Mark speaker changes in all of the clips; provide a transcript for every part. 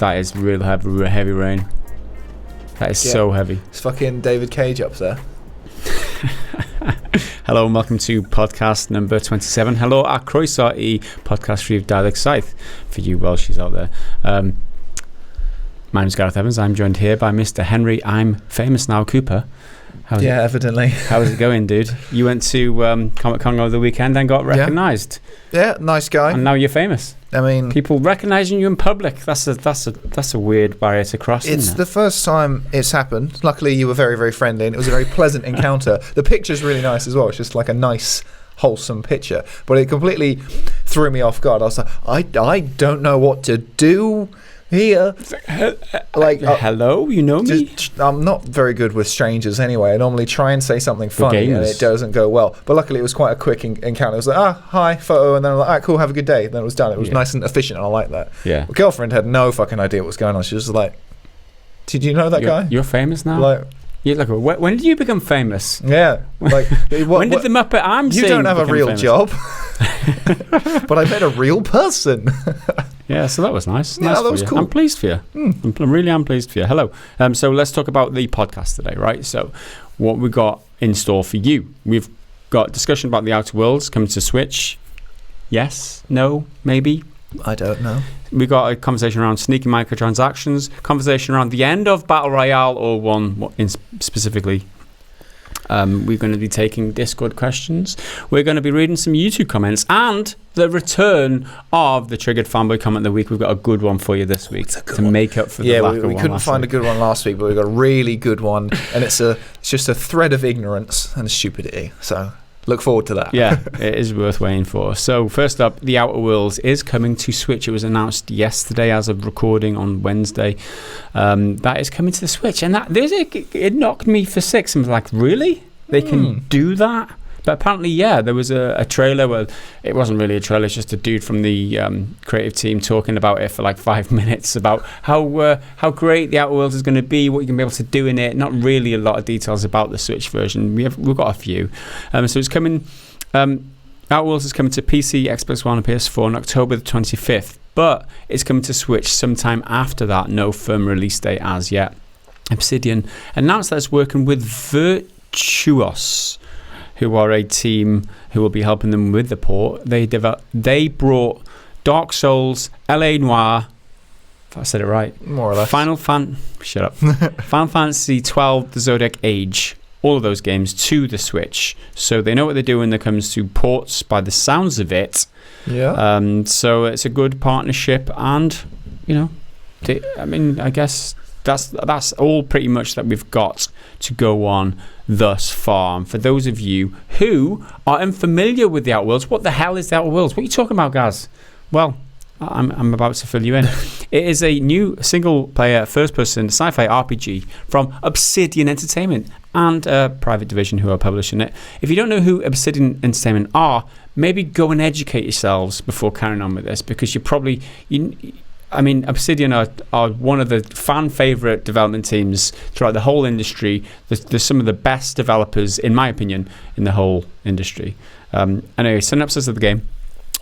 Speaker 1: That is real heavy rain. That is so heavy.
Speaker 2: It's fucking David Cage up there.
Speaker 1: Hello and welcome to podcast number 27. Hello, a croeso I podcast rhif 27 for you Welshies out there. My name's Gareth Evans. I'm joined here by Mr. Henry I'm Famous Now Cooper.
Speaker 2: Evidently.
Speaker 1: How's it going, dude? You went to Comic Con over the weekend and got recognised.
Speaker 2: Yeah, nice guy.
Speaker 1: And now you're famous.
Speaker 2: I mean,
Speaker 1: people recognising you in public. That's a weird barrier to cross.
Speaker 2: It's the first time it's happened. Luckily, you were very, very friendly, and it was a very pleasant encounter. The picture's really nice as well. It's just like a nice, wholesome picture. But it completely threw me off guard. I was like, I don't know what to do here. Like,
Speaker 1: hello, you know me?
Speaker 2: I'm not very good with strangers anyway. I normally try and say something funny and it doesn't go well. But luckily it was quite a quick encounter. It was like, hi, photo, and then I'm like, cool, have a good day. Then it was done. It was nice and efficient, and I like that.
Speaker 1: Yeah.
Speaker 2: My girlfriend had no fucking idea what was going on. She was just like, did you know that guy?
Speaker 1: You're famous now?
Speaker 2: Like,
Speaker 1: when did you become famous?
Speaker 2: Yeah. Like,
Speaker 1: when did the Muppet I'm
Speaker 2: You don't have a real job. But I met a real person.
Speaker 1: Yeah, so that was nice.
Speaker 2: Yeah,
Speaker 1: nice
Speaker 2: that was cool.
Speaker 1: I'm pleased for you. I really am pleased for you. Hello. So let's talk about the podcast today, right? So what we got in store for you. We've got discussion about the Outer Worlds coming to Switch. Yes? No? Maybe?
Speaker 2: I don't know.
Speaker 1: We got a conversation around sneaky microtransactions, conversation around the end of Battle Royale, or one specifically. We're going to be taking Discord questions. We're going to be reading some YouTube comments and the return of the Triggered Fanboy comment of the week. We've got a good one for you this week to make up for the lack of one.
Speaker 2: We couldn't find a good one last week, but we got a really good one, and it's just a thread of ignorance and stupidity. So look forward to that.
Speaker 1: Yeah, it is worth waiting for. So first up, The Outer Worlds is coming to Switch. It was announced yesterday as of recording on Wednesday. That is coming to the Switch, and it knocked me for six. I was like, really? They can do that? But apparently, there was a trailer. Well, it wasn't really a trailer. It's just a dude from the creative team talking about it for like 5 minutes about how great the Outer Worlds is going to be, what you're going to be able to do in it. Not really a lot of details about the Switch version. We've got a few. So it's coming. Outer Worlds is coming to PC, Xbox One, and PS4 on October the 25th. But it's coming to Switch sometime after that. No firm release date as yet. Obsidian announced that it's working with Virtuos, who are a team who will be helping them with the port. They brought Dark Souls, LA Noire, if I said it right,
Speaker 2: more or less,
Speaker 1: Final Fantasy 12, The Zodiac Age, all of those games to the Switch. So they know what they're doing when it comes to ports by the sounds of it.
Speaker 2: Yeah.
Speaker 1: So it's a good partnership, and I guess that's all pretty much that we've got to go on thus far. And for those of you who are unfamiliar with the Outer Worlds, what the hell is the Outer Worlds? What are you talking about, guys? Well, I'm about to fill you in. It is a new single-player, first-person sci-fi RPG from Obsidian Entertainment and a private division who are publishing it. If you don't know who Obsidian Entertainment are, maybe go and educate yourselves before carrying on with this, because Obsidian are one of the fan favourite development teams throughout the whole industry. They're some of the best developers, in my opinion, in the whole industry. Anyway, synopsis of the game.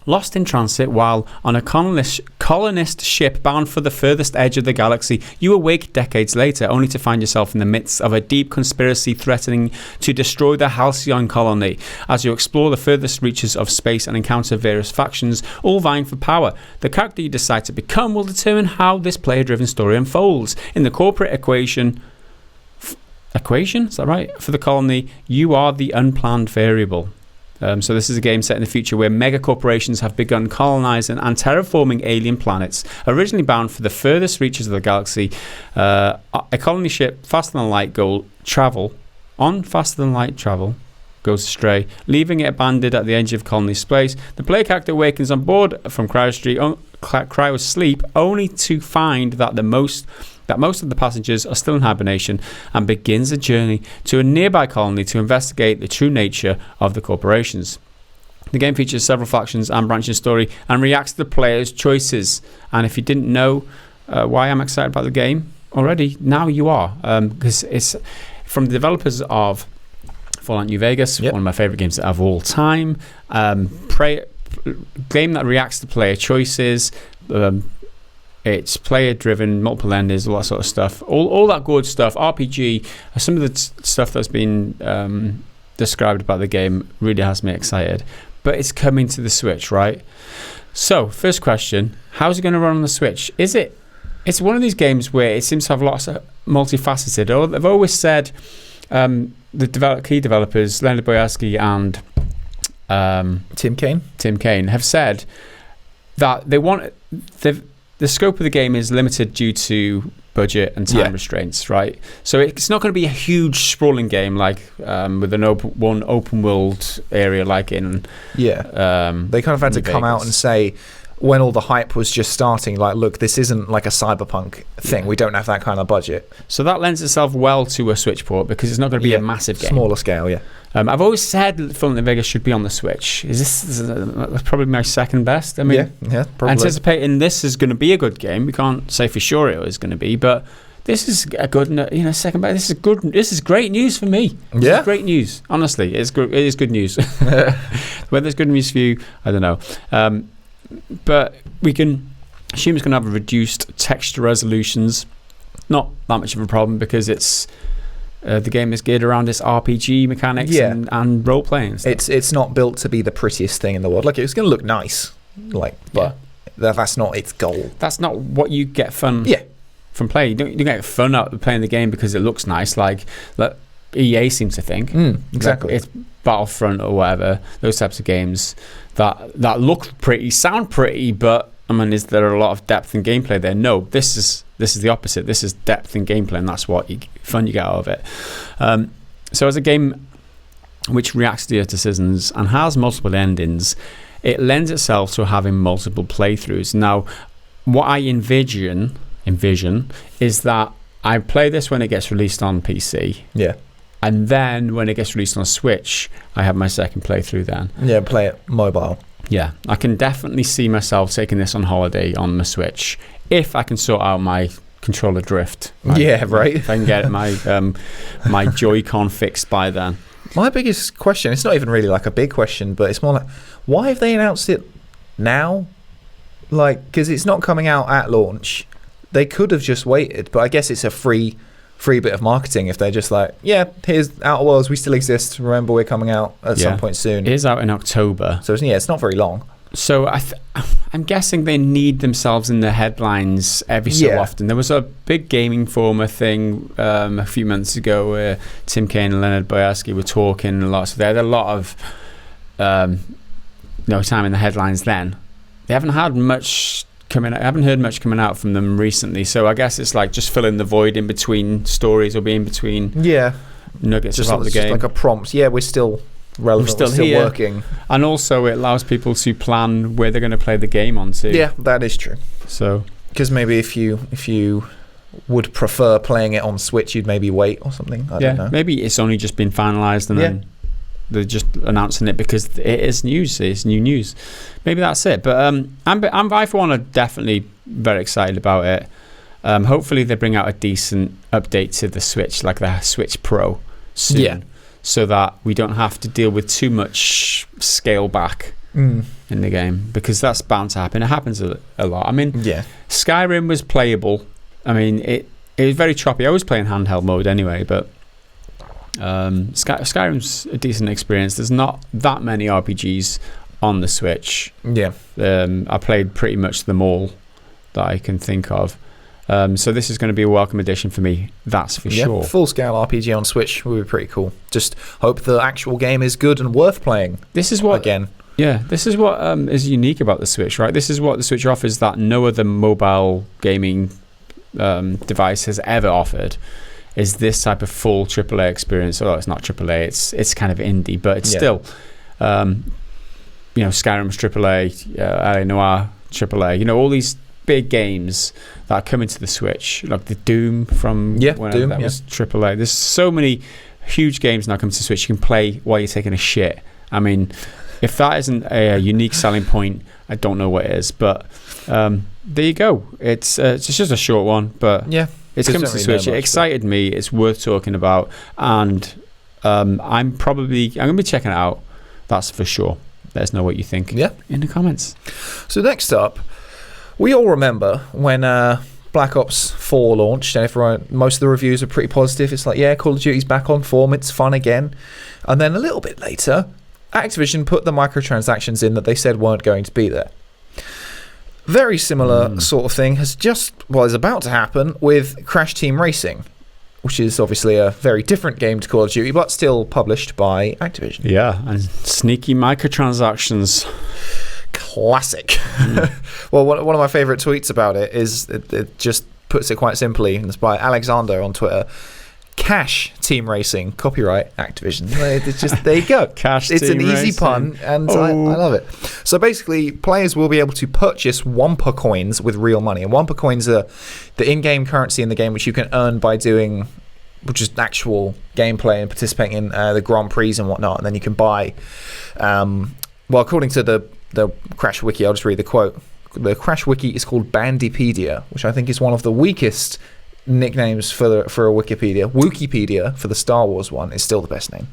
Speaker 1: Lost in transit while on a colonist ship bound for the furthest edge of the galaxy, you awake decades later only to find yourself in the midst of a deep conspiracy threatening to destroy the Halcyon colony. As you explore the furthest reaches of space and encounter various factions, all vying for power, the character you decide to become will determine how this player-driven story unfolds. In the corporate equation, is that right? For the colony, you are the unplanned variable. So this is a game set in the future where mega corporations have begun colonizing and terraforming alien planets. Originally bound for the furthest reaches of the galaxy, a colony ship faster than light goes astray, leaving it abandoned at the edge of colony space. The player character awakens on board from cryosleep, only to find that most of the passengers are still in hibernation, and begins a journey to a nearby colony to investigate the true nature of the corporations. The game features several factions and branching story and reacts to the player's choices. And if you didn't know why I'm excited about the game already, now you are, because it's from the developers of Fallout New Vegas, one of my favorite games of all time. Game that reacts to player choices. It's player-driven, multiple endings, all that sort of stuff. All that good stuff. RPG, some of the stuff that's been described about the game really has me excited. But it's coming to the Switch, right? So, first question, how's it going to run on the Switch? It's one of these games where it seems to have lots of multifaceted. I've always said the key developers, Leonard Boyarsky and
Speaker 2: Tim Kaine
Speaker 1: have said that they want the scope of the game is limited due to budget and time restraints, right? So it's not going to be a huge sprawling game like with an open world area like in
Speaker 2: they kind of had to come out and say, when all the hype was just starting, like, look, this isn't like a cyberpunk thing. We don't have that kind of budget.
Speaker 1: So that lends itself well to a Switch port because it's not going to be a massive game.
Speaker 2: Smaller scale,
Speaker 1: I've always said Fallout New Vegas should be on the Switch. This is probably my second best. I mean,
Speaker 2: probably.
Speaker 1: Anticipating this is going to be a good game. We can't say for sure it is going to be, but this is a good, second best. This is good. This is great news for me. This is great news. Honestly, it is good news. Whether it's good news for you, I don't know. But we can assume it's going to have reduced texture resolutions. Not that much of a problem because it's the game is geared around its RPG mechanics and role playing.
Speaker 2: It's not built to be the prettiest thing in the world. Like, it's going to look nice, but that's not its goal.
Speaker 1: That's not what you get fun from playing. You don't get fun out of playing the game because it looks nice, like EA seems to think.
Speaker 2: Exactly.
Speaker 1: It's Battlefront or whatever, those types of games that look pretty, sound pretty, but I mean, is there a lot of depth in gameplay there? No, this is the opposite. This is depth in gameplay, and that's what fun you get out of it. So as a game which reacts to your decisions and has multiple endings, it lends itself to having multiple playthroughs. Now, what I envision is that I play this when it gets released on PC.
Speaker 2: Yeah.
Speaker 1: And then when it gets released on Switch, I have my second playthrough then.
Speaker 2: Yeah, play it mobile.
Speaker 1: Yeah, I can definitely see myself taking this on holiday on the Switch if I can sort out my controller drift.
Speaker 2: If
Speaker 1: I can get my Joy-Con fixed by then.
Speaker 2: My biggest question, it's not even really like a big question, but it's more like, why have they announced it now? Like, because it's not coming out at launch. They could have just waited, but I guess it's a free bit of marketing if they're just like, here's Outer Worlds, we still exist, remember we're coming out at some point soon.
Speaker 1: It is out in October.
Speaker 2: So it's not very long.
Speaker 1: So I'm guessing they need themselves in the headlines every so often. There was a big Gaming Informer thing a few months ago where Tim Kaine and Leonard Boyarsky were talking a lot. So they had a lot of time in the headlines then. They haven't had much coming out. I haven't heard much coming out from them recently, so I guess it's like just filling the void in between stories or being between nuggets
Speaker 2: just
Speaker 1: about the game.
Speaker 2: Just like a prompt. We're still relevant, we're still working,
Speaker 1: and also it allows people to plan where they're going to play the game on too.
Speaker 2: That is true.
Speaker 1: So
Speaker 2: because maybe if you would prefer playing it on Switch, you'd maybe wait or something. I don't know.
Speaker 1: Maybe it's only just been finalized and then they're just announcing it because it is news. It's new news. Maybe that's it. But I for one are definitely very excited about it. Hopefully they bring out a decent update to the Switch, like the Switch Pro soon, so that we don't have to deal with too much scale back in the game, because that's bound to happen. It happens a lot. I mean, Skyrim was playable. I mean, it was very choppy. I was playing handheld mode anyway, but Skyrim's a decent experience. There's not that many RPGs on the Switch. I played pretty much them all that I can think of. So this is going to be a welcome addition for me, that's for sure.
Speaker 2: Full-scale RPG on Switch would be pretty cool. Just hope the actual game is good and worth playing.
Speaker 1: This is what is unique about the Switch, right? This is what the Switch offers that no other mobile gaming device has ever offered. Is this type of full AAA experience? Although it's not AAA, it's kind of indie, but it's still, Skyrim's AAA, LA Noire AAA. All these big games that are coming to the Switch, like the Doom from
Speaker 2: Doom,
Speaker 1: that was AAA. There's so many huge games now coming to the Switch you can play while you're taking a shit. I mean, if that isn't a unique selling point, I don't know what is. But there you go. It's just a short one, but it's coming to the Switch. It excited me. It's worth talking about, and I'm going to be checking it out. That's for sure. Let us know what you think in the comments.
Speaker 2: So next up, We all remember when Black Ops 4 launched, and most of the reviews are pretty positive. It's like, yeah, Call of Duty's back on form, it's fun again. And then a little bit later, Activision put the microtransactions in that they said weren't going to be there. Very similar sort of thing is about to happen with Crash Team Racing, which is obviously a very different game to Call of Duty, but still published by Activision.
Speaker 1: Yeah, and sneaky microtransactions.
Speaker 2: Classic. Well, one of my favourite tweets about it is, it just puts it quite simply, and it's by Alexander on Twitter. Cash Team Racing, copyright Activision. It's just, there you go.
Speaker 1: Cash
Speaker 2: It's
Speaker 1: Team
Speaker 2: an easy
Speaker 1: Racing.
Speaker 2: pun, and I love it. So basically, players will be able to purchase Wampa coins with real money. And Wampa coins are the in-game currency in the game, which you can earn by doing just actual gameplay and participating in the Grand Prix and whatnot. And then you can buy, according to the Crash Wiki, I'll just read the quote. The Crash Wiki is called Bandipedia, which I think is one of the weakest nicknames for a Wikipedia. Wikipedia, for the Star Wars one, is still the best name.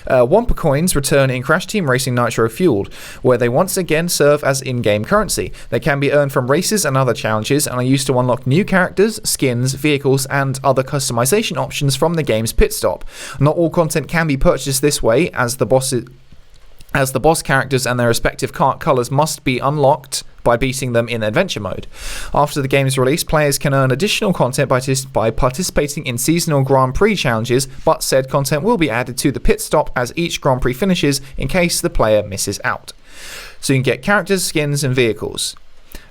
Speaker 2: Wampa coins return in Crash Team Racing Nitro Fueled, where they once again serve as in-game currency. They can be earned from races and other challenges, and are used to unlock new characters, skins, vehicles, and other customization options from the game's pit stop. Not all content can be purchased this way, as the boss characters and their respective colours must be unlocked by beating them in adventure mode. After the game's release, players can earn additional content by participating in seasonal Grand Prix challenges, but said content will be added to the pit stop as each Grand Prix finishes in case the player misses out. So you can get characters, skins, and vehicles.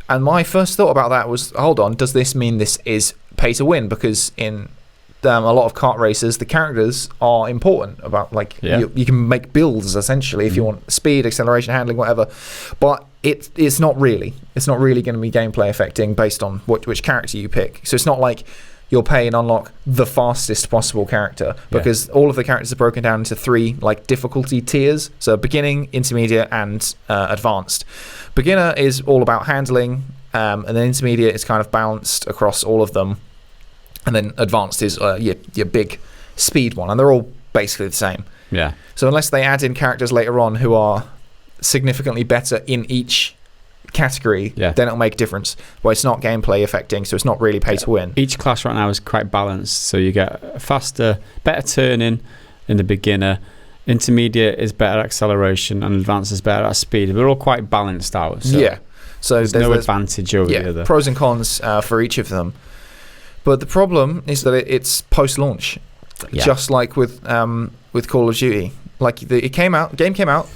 Speaker 2: And my first thought about that was, hold on, does this mean this is pay to win? Because in a lot of kart races, the characters are important. About you can make builds essentially if you want speed, acceleration, handling, whatever. But it's not really. It's not really going to be gameplay affecting based on which character you pick. So it's not like you'll pay and unlock the fastest possible character, because all of the characters are broken down into 3 difficulty tiers. So beginning, intermediate, and advanced. Beginner is all about handling, and then intermediate is kind of balanced across all of them. And then advanced is your big speed one. And they're all basically the same.
Speaker 1: Yeah.
Speaker 2: So unless they add in characters later on who are significantly better in each category, then it'll make a difference. Well, it's not gameplay affecting, so it's not really pay to win.
Speaker 1: Each class right now is quite balanced. So you get faster, better turning in the beginner. Intermediate is better acceleration. And advanced is better at speed. They're all quite balanced out. So
Speaker 2: So
Speaker 1: there's no advantage over the other.
Speaker 2: Pros and cons for each of them. But the problem is that it's post-launch, just like with Call of Duty. Game came out,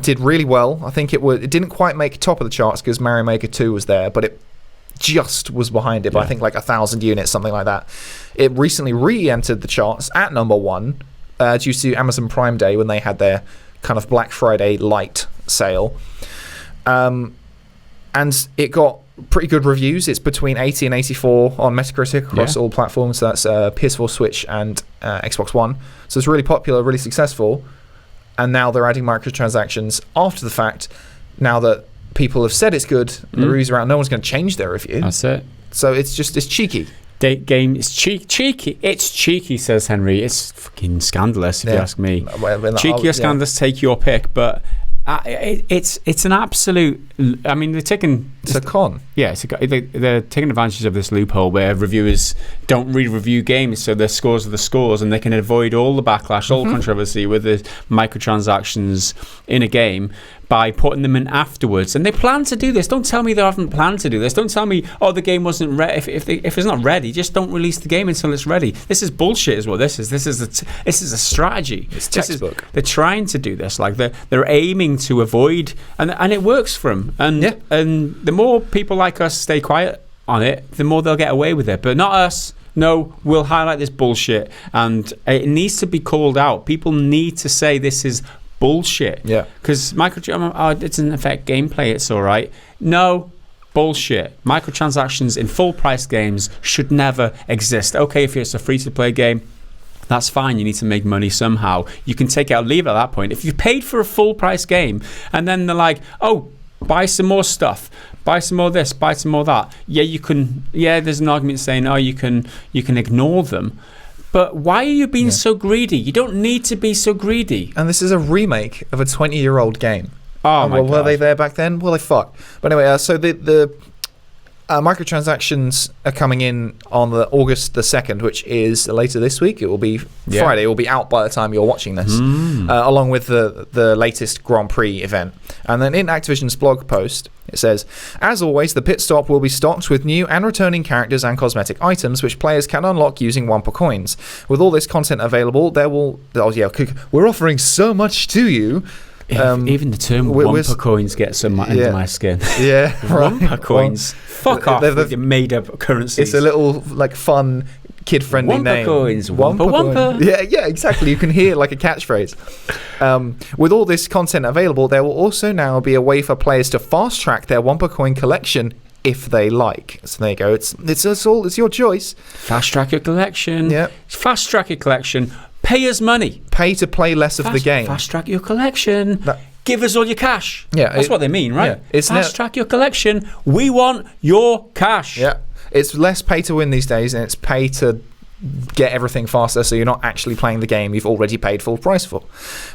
Speaker 2: did really well. I think it didn't quite make top of the charts because Mario Maker 2 was there, but it just was behind it by I think 1,000 units, something like that. It recently re-entered the charts at number 1 due to Amazon Prime Day when they had their kind of Black Friday light sale, and it got pretty good reviews. It's between 80 and 84 on Metacritic across all platforms. So that's PS4, Switch, and Xbox One. So it's really popular, really successful. And now they're adding microtransactions after the fact. Now that people have said it's good, the reviews are out, no one's going to change their review.
Speaker 1: That's it.
Speaker 2: So it's cheeky.
Speaker 1: Date game is cheeky. It's cheeky, says Henry. It's fucking scandalous, if you ask me. Cheeky or scandalous, take your pick. But it's an absolute. I mean, they're taking.
Speaker 2: It's a con.
Speaker 1: Yeah, they're taking advantage of this loophole where reviewers don't re-review games, so their scores are the scores, and they can avoid all the backlash, all controversy with the microtransactions in a game by putting them in afterwards. And they plan to do this. Don't tell me they haven't planned to do this. Don't tell me, the game wasn't ready. If it's not ready, just don't release the game until it's ready. This is bullshit, is what this is. This is a strategy.
Speaker 2: It's textbook.
Speaker 1: They're trying to do this. They're aiming to avoid, and it works for them. And the more people like us stay quiet on it, the more they'll get away with it. But not us. No, we'll highlight this bullshit, and it needs to be called out. People need to say this is bullshit. Yeah. Because it doesn't affect gameplay, it's all right. No, bullshit. Microtransactions in full price games should never exist. Okay, if it's a free-to-play game, that's fine. You need to make money somehow. You can take it or leave it at that point. If you paid for a full price game and then they're like, buy some more stuff, buy some more this, buy some more that. Yeah, you can. Yeah, there's an argument saying, you can ignore them. But why are you being so greedy? You don't need to be so greedy.
Speaker 2: And this is a remake of a 20-year-old game.
Speaker 1: Oh my God.
Speaker 2: Were they there back then? Well, they fuck. But anyway, so the Microtransactions are coming in on the August the 2nd, which is later this week. It will be Friday. It will be out by the time you're watching this, along with the latest Grand Prix event. And then in Activision's blog post, it says, as always, the pit stop will be stocked with new and returning characters and cosmetic items, which players can unlock using Wumpa coins. With all this content available, we're offering so much to you.
Speaker 1: Even the term Wumpa coins gets under my skin.
Speaker 2: Yeah, right.
Speaker 1: Wumpa coins. Fuck off with your made-up currencies.
Speaker 2: It's a little fun, kid-friendly name.
Speaker 1: Wumpa coins. Wumpa.
Speaker 2: Yeah, exactly. You can hear like a catchphrase. With all this content available, there will also now be a way for players to fast-track their Wumpa coin collection if they like. So there you go. It's your choice.
Speaker 1: Fast-track your collection.
Speaker 2: Yeah.
Speaker 1: Fast-track your collection. Pay us money.
Speaker 2: Pay to play less of the game.
Speaker 1: Fast track your collection. Give us all your cash.
Speaker 2: Yeah,
Speaker 1: that's what they mean, right?
Speaker 2: Yeah.
Speaker 1: Fast track your collection. We want your cash.
Speaker 2: Yeah, it's less pay to win these days, and it's pay to get everything faster, so you're not actually playing the game you've already paid full price for.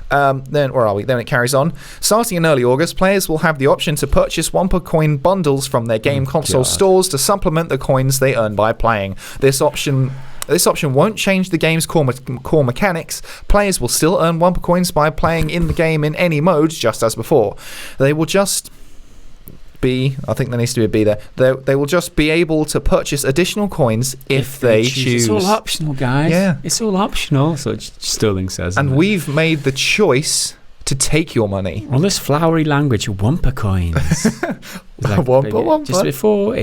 Speaker 2: Then where are we? Then it carries on. Starting in early August, players will have the option to purchase Wumpa coin bundles from their game console stores to supplement the coins they earn by playing. This option won't change the game's core mechanics. Players will still earn Wumpa coins by playing in the game in any mode, just as before. They will just be... I think there needs to be a B there. They will just be able to purchase additional coins if they choose.
Speaker 1: It's all optional, guys.
Speaker 2: Yeah.
Speaker 1: It's all optional, so Sterling says.
Speaker 2: And we've made the choice to take your money.
Speaker 1: All this flowery language, Wumpa coins.
Speaker 2: Wumpa.
Speaker 1: Just before,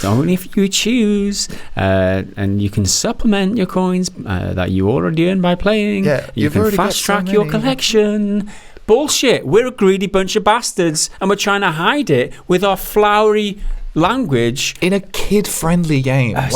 Speaker 1: only if you choose, and you can supplement your coins that you already earned by playing.
Speaker 2: Yeah,
Speaker 1: you can fast track your collection. Bullshit. We're a greedy bunch of bastards, and we're trying to hide it with our flowery language
Speaker 2: in a kid-friendly game. I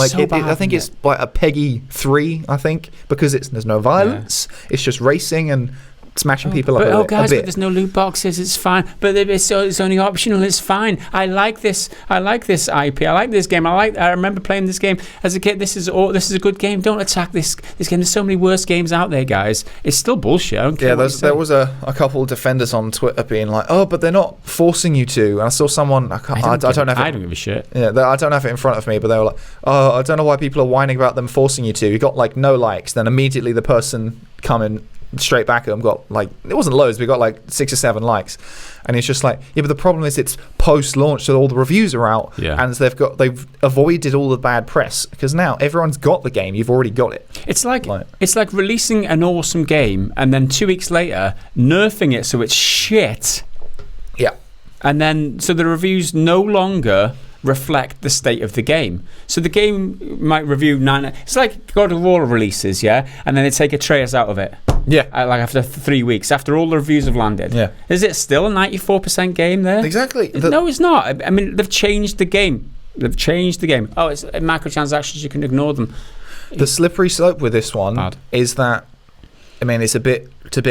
Speaker 2: think it's like a Peggy 3. I think because there's no violence. Yeah. It's just racing and smashing people up
Speaker 1: guys,
Speaker 2: a bit.
Speaker 1: But there's no loot boxes. It's fine. But it's only optional. It's fine. I like this. I like this IP. I like this game. I remember playing this game as a kid. This is a good game. Don't attack this game. There's so many worse games out there, guys. It's still bullshit. I don't care.
Speaker 2: There was a couple of defenders on Twitter being like, "Oh, but they're not forcing you to." And I saw someone. I don't give
Speaker 1: a shit.
Speaker 2: Yeah, I don't have it in front of me, but they were like, "Oh, I don't know why people are whining about them forcing you to." You got like no likes. Then immediately the person coming straight back at him got like, it wasn't loads, but got like 6 or 7 likes, and it's just like, yeah, but the problem is it's post-launch, so all the reviews are out, and they've avoided all the bad press because now everyone's got the game. You've already got it.
Speaker 1: It's like releasing an awesome game and then 2 weeks later nerfing it so it's shit.
Speaker 2: Yeah,
Speaker 1: and then so the reviews no longer reflect the state of the game. So the game might review 9. It's like God of War releases, and then they take Atreus out of it.
Speaker 2: Yeah,
Speaker 1: like after 3 weeks, after all the reviews have landed.
Speaker 2: Yeah, is
Speaker 1: it still a 94% game there?
Speaker 2: Exactly.
Speaker 1: No, it's not. I mean, they've changed the game. Oh, it's microtransactions. You can ignore them.
Speaker 2: The slippery slope with this one is that, I mean, it's a bit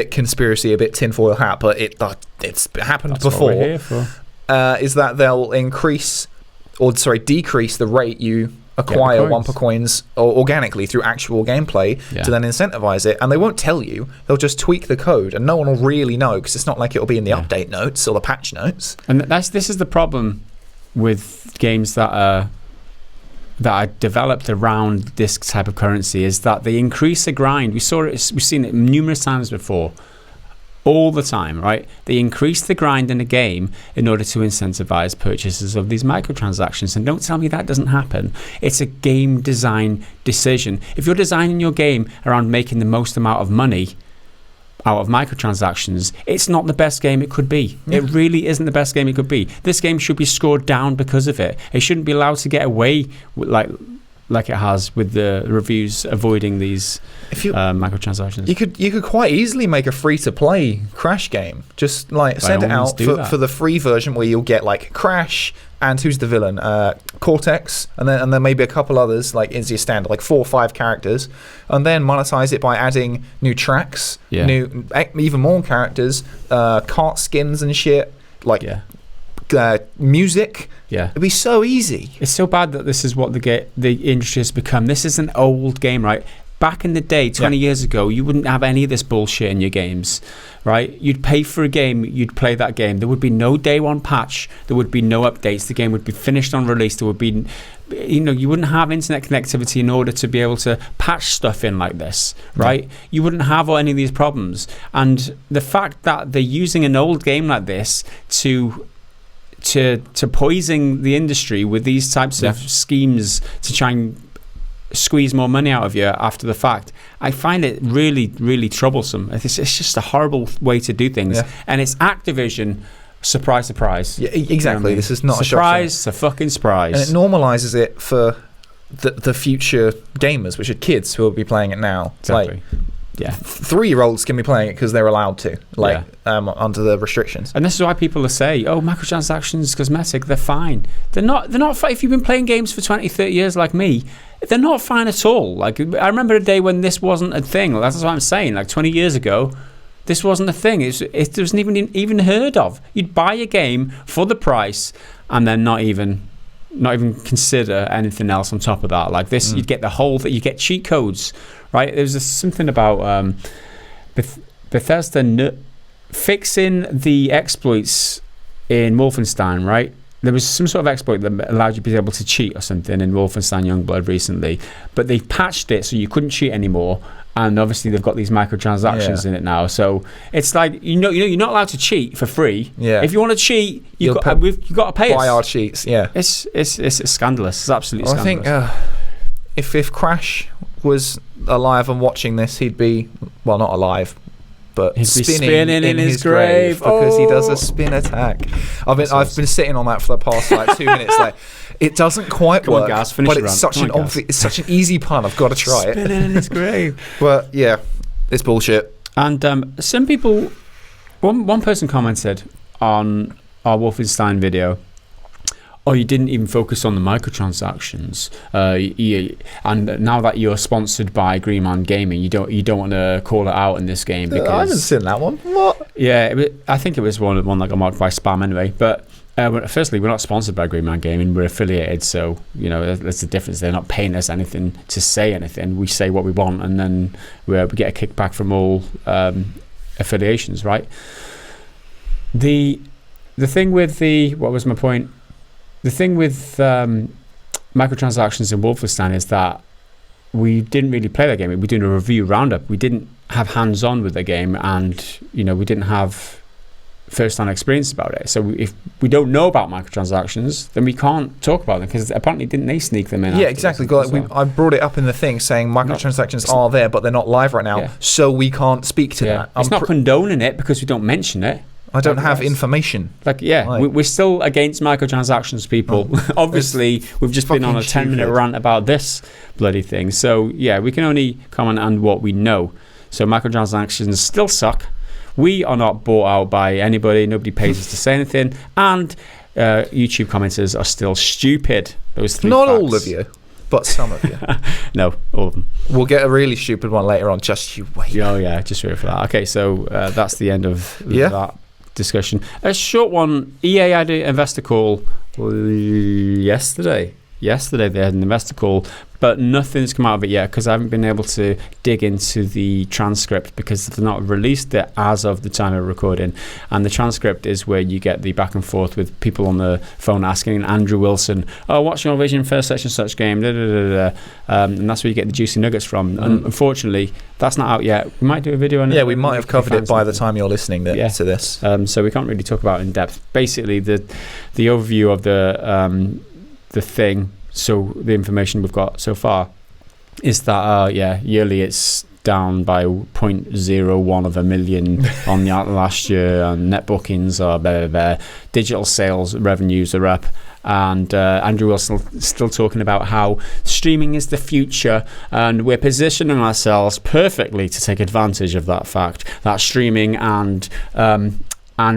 Speaker 2: conspiracy, a bit tinfoil hat, but it's happened
Speaker 1: That's
Speaker 2: before.
Speaker 1: What we're here for.
Speaker 2: Is that they'll decrease the rate you acquire Wumpa coins organically through actual gameplay to then incentivize it, and they won't tell you. They'll just tweak the code, and no one will really know because it's not like it'll be in the update notes or the patch notes.
Speaker 1: And this is the problem with games that are developed around this type of currency, is that they increase the grind. We've seen it numerous times before. All the time, right? They increase the grind in a game in order to incentivize purchases of these microtransactions. And don't tell me that doesn't happen. It's a game design decision. If you're designing your game around making the most amount of money out of microtransactions, it's not the best game it could be. Yeah. It really isn't the best game it could be. This game should be scored down because of it. It shouldn't be allowed to get away with, like it has with the reviews avoiding these microtransactions.
Speaker 2: You could quite easily make a free-to-play Crash game. Just like send it out for the free version where you'll get like Crash and who's the villain? Cortex, and then maybe a couple others like is your standard, like 4 or 5 characters, and then monetize it by adding new tracks, new even more characters, cart skins and shit, music.
Speaker 1: Yeah,
Speaker 2: it'd be so easy.
Speaker 1: It's so bad that this is what the industry has become. This is an old game, right? back in the day, 20 years ago, you wouldn't have any of this bullshit in your games, right? You'd pay for a game, you'd play that game. There would be no day one patch. There would be no updates. The game would be finished on release. There would be, you wouldn't have internet connectivity in order to be able to patch stuff in like this, right? Yeah. You wouldn't have any of these problems. And the fact that they're using an old game like this to poison the industry with these types of schemes to try and squeeze more money out of you after the fact, I find it really, really troublesome. It's just a horrible way to do things. And it's Activision. Surprise, surprise.
Speaker 2: Yeah, exactly. This is not
Speaker 1: surprise, a fucking surprise.
Speaker 2: And it normalizes it for the future gamers, which are kids who will be playing it now.
Speaker 1: Exactly.
Speaker 2: Like, 3-year-olds can be playing it because they're allowed to, under the restrictions.
Speaker 1: And this is why people are saying, oh, microtransactions, cosmetic, they're fine. They're not fine. If you've been playing games for 20, 30 years like me, they're not fine at all. Like, I remember a day when this wasn't a thing. That's what I'm saying. Like 20 years ago, this wasn't a thing. It wasn't even heard of. You'd buy a game for the price and then not even consider anything else on top of that. Like this, you'd get the whole thing. You get cheat codes, right? There's something about Bethesda fixing the exploits in Wolfenstein, right? There was some sort of exploit that allowed you to be able to cheat or something in Wolfenstein Youngblood recently, but they patched it so you couldn't cheat anymore. And obviously they've got these microtransactions in it now, so it's like you're not allowed to cheat for free. Yeah. If you want to cheat, you've got to pay us.
Speaker 2: Buy our cheats. Yeah.
Speaker 1: It's scandalous. It's absolutely scandalous.
Speaker 2: I think if Crash was alive and watching this, he'd be not alive, but he'd spinning in his grave because he does a spin attack. I've been sitting on that for the past 2 minutes. Like, it doesn't quite work, but it's such an easy pun. I've got to try it.
Speaker 1: Spinning in his grave.
Speaker 2: But yeah, it's bullshit.
Speaker 1: And some people, one person commented on our Wolfenstein video, oh, you didn't even focus on the microtransactions. And now that you're sponsored by Green Man Gaming, you don't want to call it out in this game because
Speaker 2: I haven't seen that one. What?
Speaker 1: Yeah, I think it was one that got marked by spam anyway. But firstly, we're not sponsored by Green Man Gaming. We're affiliated, so that's the difference. They're not paying us anything to say anything. We say what we want, and then we get a kickback from all affiliations, right? The thing with what was my point? The thing with microtransactions in Wolfenstein is that we didn't really play that game. We were doing a review roundup. We didn't have hands-on with the game, and we didn't have first-hand experience about it. So if we don't know about microtransactions, then we can't talk about them, because apparently didn't they sneak them in?
Speaker 2: Yeah, exactly. I brought it up in the thing saying microtransactions are there, but they're not live right now, so we can't speak to that.
Speaker 1: It's not condoning it because we don't mention it.
Speaker 2: I don't have information.
Speaker 1: We're still against microtransactions, people. Obviously, we've just been on a 10-minute rant about this bloody thing. So, yeah, we can only comment on what we know. So, microtransactions still suck. We are not bought out by anybody. Nobody pays us to say anything. And YouTube commenters are still stupid. Those three
Speaker 2: Not
Speaker 1: facts.
Speaker 2: all of you, but some of you.
Speaker 1: No, all of them.
Speaker 2: We'll get a really stupid one later on. Just you wait.
Speaker 1: Oh, yeah, just wait for that. Okay, so that's the end of that discussion. A short one. EA had an investor call yesterday. Yesterday they had an investor call, but nothing's come out of it yet because I haven't been able to dig into the transcript because they've not released it as of the time of recording. And the transcript is where you get the back and forth with people on the phone asking Andrew Wilson, oh, what's your vision for such and such game? And that's where you get the juicy nuggets from. And unfortunately, that's not out yet. We might do a video on it.
Speaker 2: Yeah, we might have covered it by the time you're listening to this.
Speaker 1: So we can't really talk about it in depth. Basically, the overview of the thing, so the information we've got so far is that yearly it's down by 0.01 of a million on the last year, and net bookings are blah. Digital sales revenues are up, and Andrew Wilson still talking about how streaming is the future, and we're positioning ourselves perfectly to take advantage of that fact that streaming and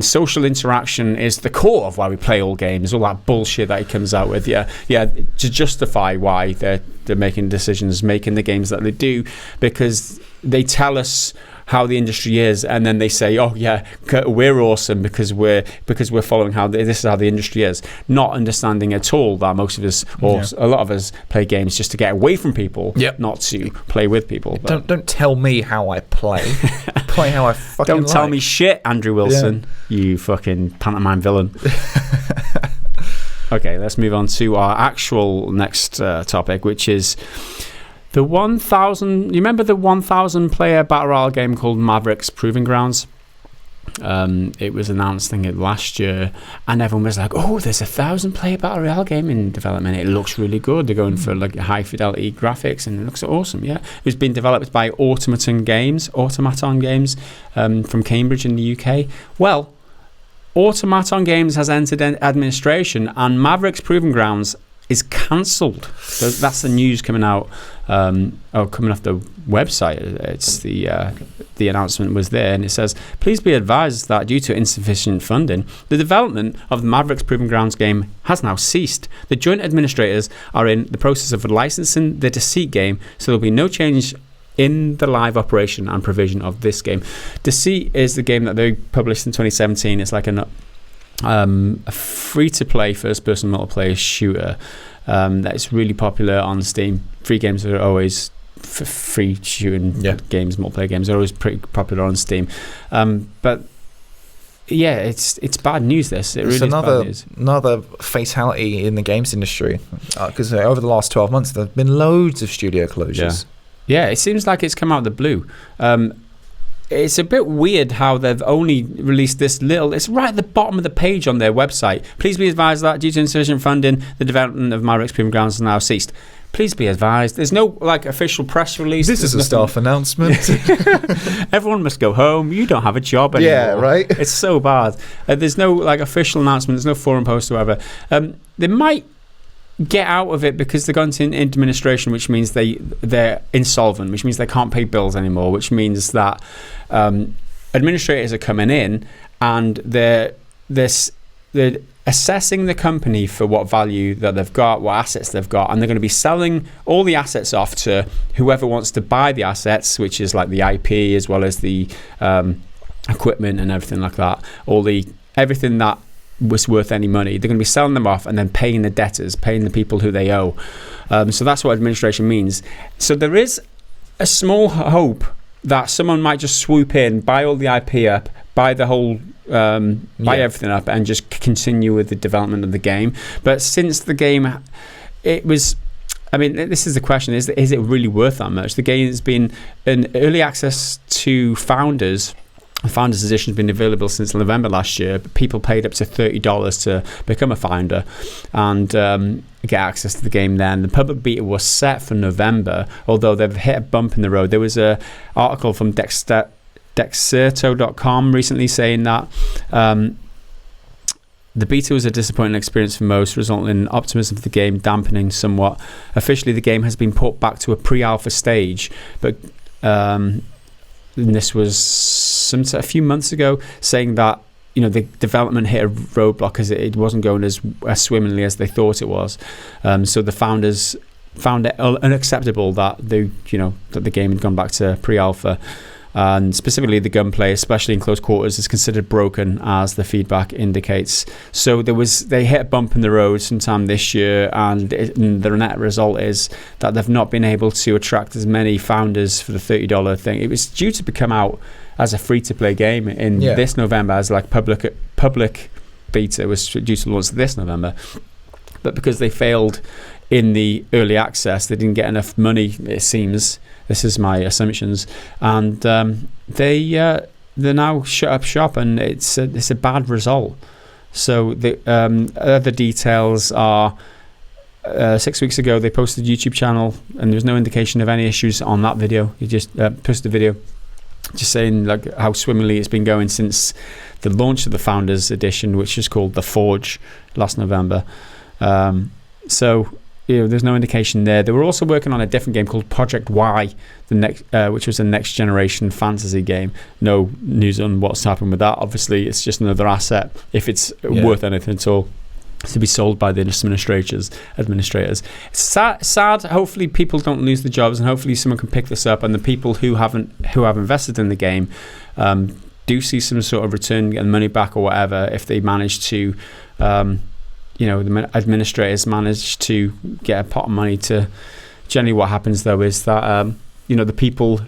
Speaker 1: social interaction is the core of why we play all games, all that bullshit that he comes out with. To justify why they're making decisions, making the games that they do, because they tell us how the industry is, and then they say, "Oh yeah, we're awesome because we're following how this is how the industry is," not understanding at all that most of us or a lot of us play games just to get away from people, not to play with people. But
Speaker 2: don't tell me how I play. Play how I fucking
Speaker 1: don't tell
Speaker 2: like.
Speaker 1: me shit, Andrew Wilson, you fucking pantomime villain. Okay, let's move on to our actual next topic, which is the 1,000. You remember the 1,000 player battle royale game called Maverick Proving Grounds? It was announced, I think, last year, and everyone was like, "Oh, there's a 1,000 player battle royale game in development. It looks really good. They're going for like high fidelity graphics, and it looks awesome." Yeah, it was being developed by Automaton Games from Cambridge in the UK. Well, Automaton Games has entered administration, and Maverick Proving Grounds is cancelled. So that's the news coming out, coming off the website. It's the announcement was there, and it says, "Please be advised that due to insufficient funding, the development of the Maverick Proving Grounds game has now ceased. The joint administrators are in the process of licensing the Deceit game, so there'll be no change in the live operation and provision of this game." Deceit is the game that they published in 2017. It's like a free-to-play first-person multiplayer shooter that's really popular on Steam. Free games are always free shooting games, multiplayer games are always pretty popular on Steam. But yeah, it's bad news. This it really is bad news.
Speaker 2: Another fatality in the games industry, because over the last 12 months there've been loads of studio closures.
Speaker 1: Yeah, it seems like it's come out of the blue. It's a bit weird how they've only released this little. It's right at the bottom of the page on their website. "Please be advised that due to insufficient funding, the development of Maverick Proving Grounds has now ceased." Please be advised. There's no like official press release.
Speaker 2: This is a staff announcement.
Speaker 1: Everyone must go home. You don't have a job anymore.
Speaker 2: Yeah, right.
Speaker 1: It's so bad. There's no like official announcement. There's no forum post or whatever. They might get out of it because they're going to administration, which means they're insolvent, which means they can't pay bills anymore, which means that administrators are coming in and they're assessing the company for what value that they've got, what assets they've got, and they're going to be selling all the assets off to whoever wants to buy the assets, which is like the IP as well as the equipment and everything like that, everything that was worth any money. They're going to be selling them off and then paying the debtors, paying the people who they owe. So that's what administration means. So there is a small hope that someone might just swoop in, buy all the IP up, buy the whole, buy everything up, and just continue with the development of the game. But since the game, it was. I mean, this is the question: is it really worth that much? The game has been in early access to founders. The Founders Edition has been available since November last year, but people paid up to $30 to become a founder and get access to the game then. The public beta was set for November, although they've hit a bump in the road. There was an article from Dexerto.com recently saying that the beta was a disappointing experience for most, resulting in optimism for the game dampening somewhat. Officially, the game has been put back to a pre-alpha stage, but and this was a few months ago, saying that the development hit a roadblock as it wasn't going as swimmingly as they thought it was. So the founders found it unacceptable that that the game had gone back to pre-alpha, and specifically the gunplay, especially in close quarters, is considered broken, as the feedback indicates. So they hit a bump in the road sometime this year, and the net result is that they've not been able to attract as many founders for the $30 thing. It was due to come out as a free-to-play game in this November, as like public beta was due to launch this November, but because they failed in the early access, they didn't get enough money, it seems. This is my assumptions, and they're now shut up shop, and it's a bad result. So the other details are 6 weeks ago they posted a YouTube channel, and there was no indication of any issues on that video. You just posted a video just saying like how swimmingly it's been going since the launch of the Founders Edition, which is called The Forge, last November. So there's no indication there. They were also working on a different game called Project Y, which was a next generation fantasy game. No news on what's happened with that. Obviously, it's just another asset, if it's worth anything at all. to be sold by the administrators. It's sad. Hopefully people don't lose the jobs, and hopefully someone can pick this up, and the people who have invested in the game do see some sort of return and money back or whatever if they manage to the administrators manage to get a pot of money. To generally what happens though is that the people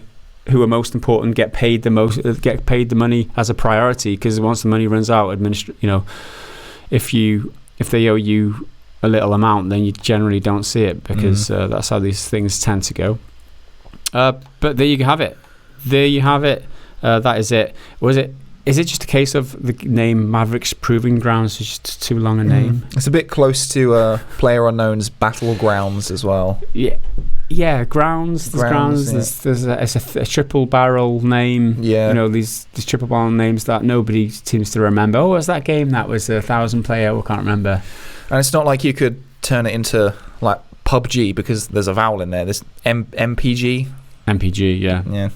Speaker 1: who are most important get paid the money as a priority, because once the money runs out, if they owe you a little amount, then you generally don't see it, because that's how these things tend to go. But there you have it. That is it. Is it just a case of the name Maverick's Proving Grounds is just too long a name?
Speaker 2: It's a bit close to PlayerUnknown's Battlegrounds as well.
Speaker 1: Yeah, Grounds. There's Grounds. Yeah. There's a triple barrel name. Yeah. These triple barrel names that nobody seems to remember. Oh, was that game that was 1,000 player? I can't remember.
Speaker 2: And it's not like you could turn it into like PUBG, because there's a vowel in there. There's MPG.
Speaker 1: MPG, yeah.
Speaker 2: Yeah.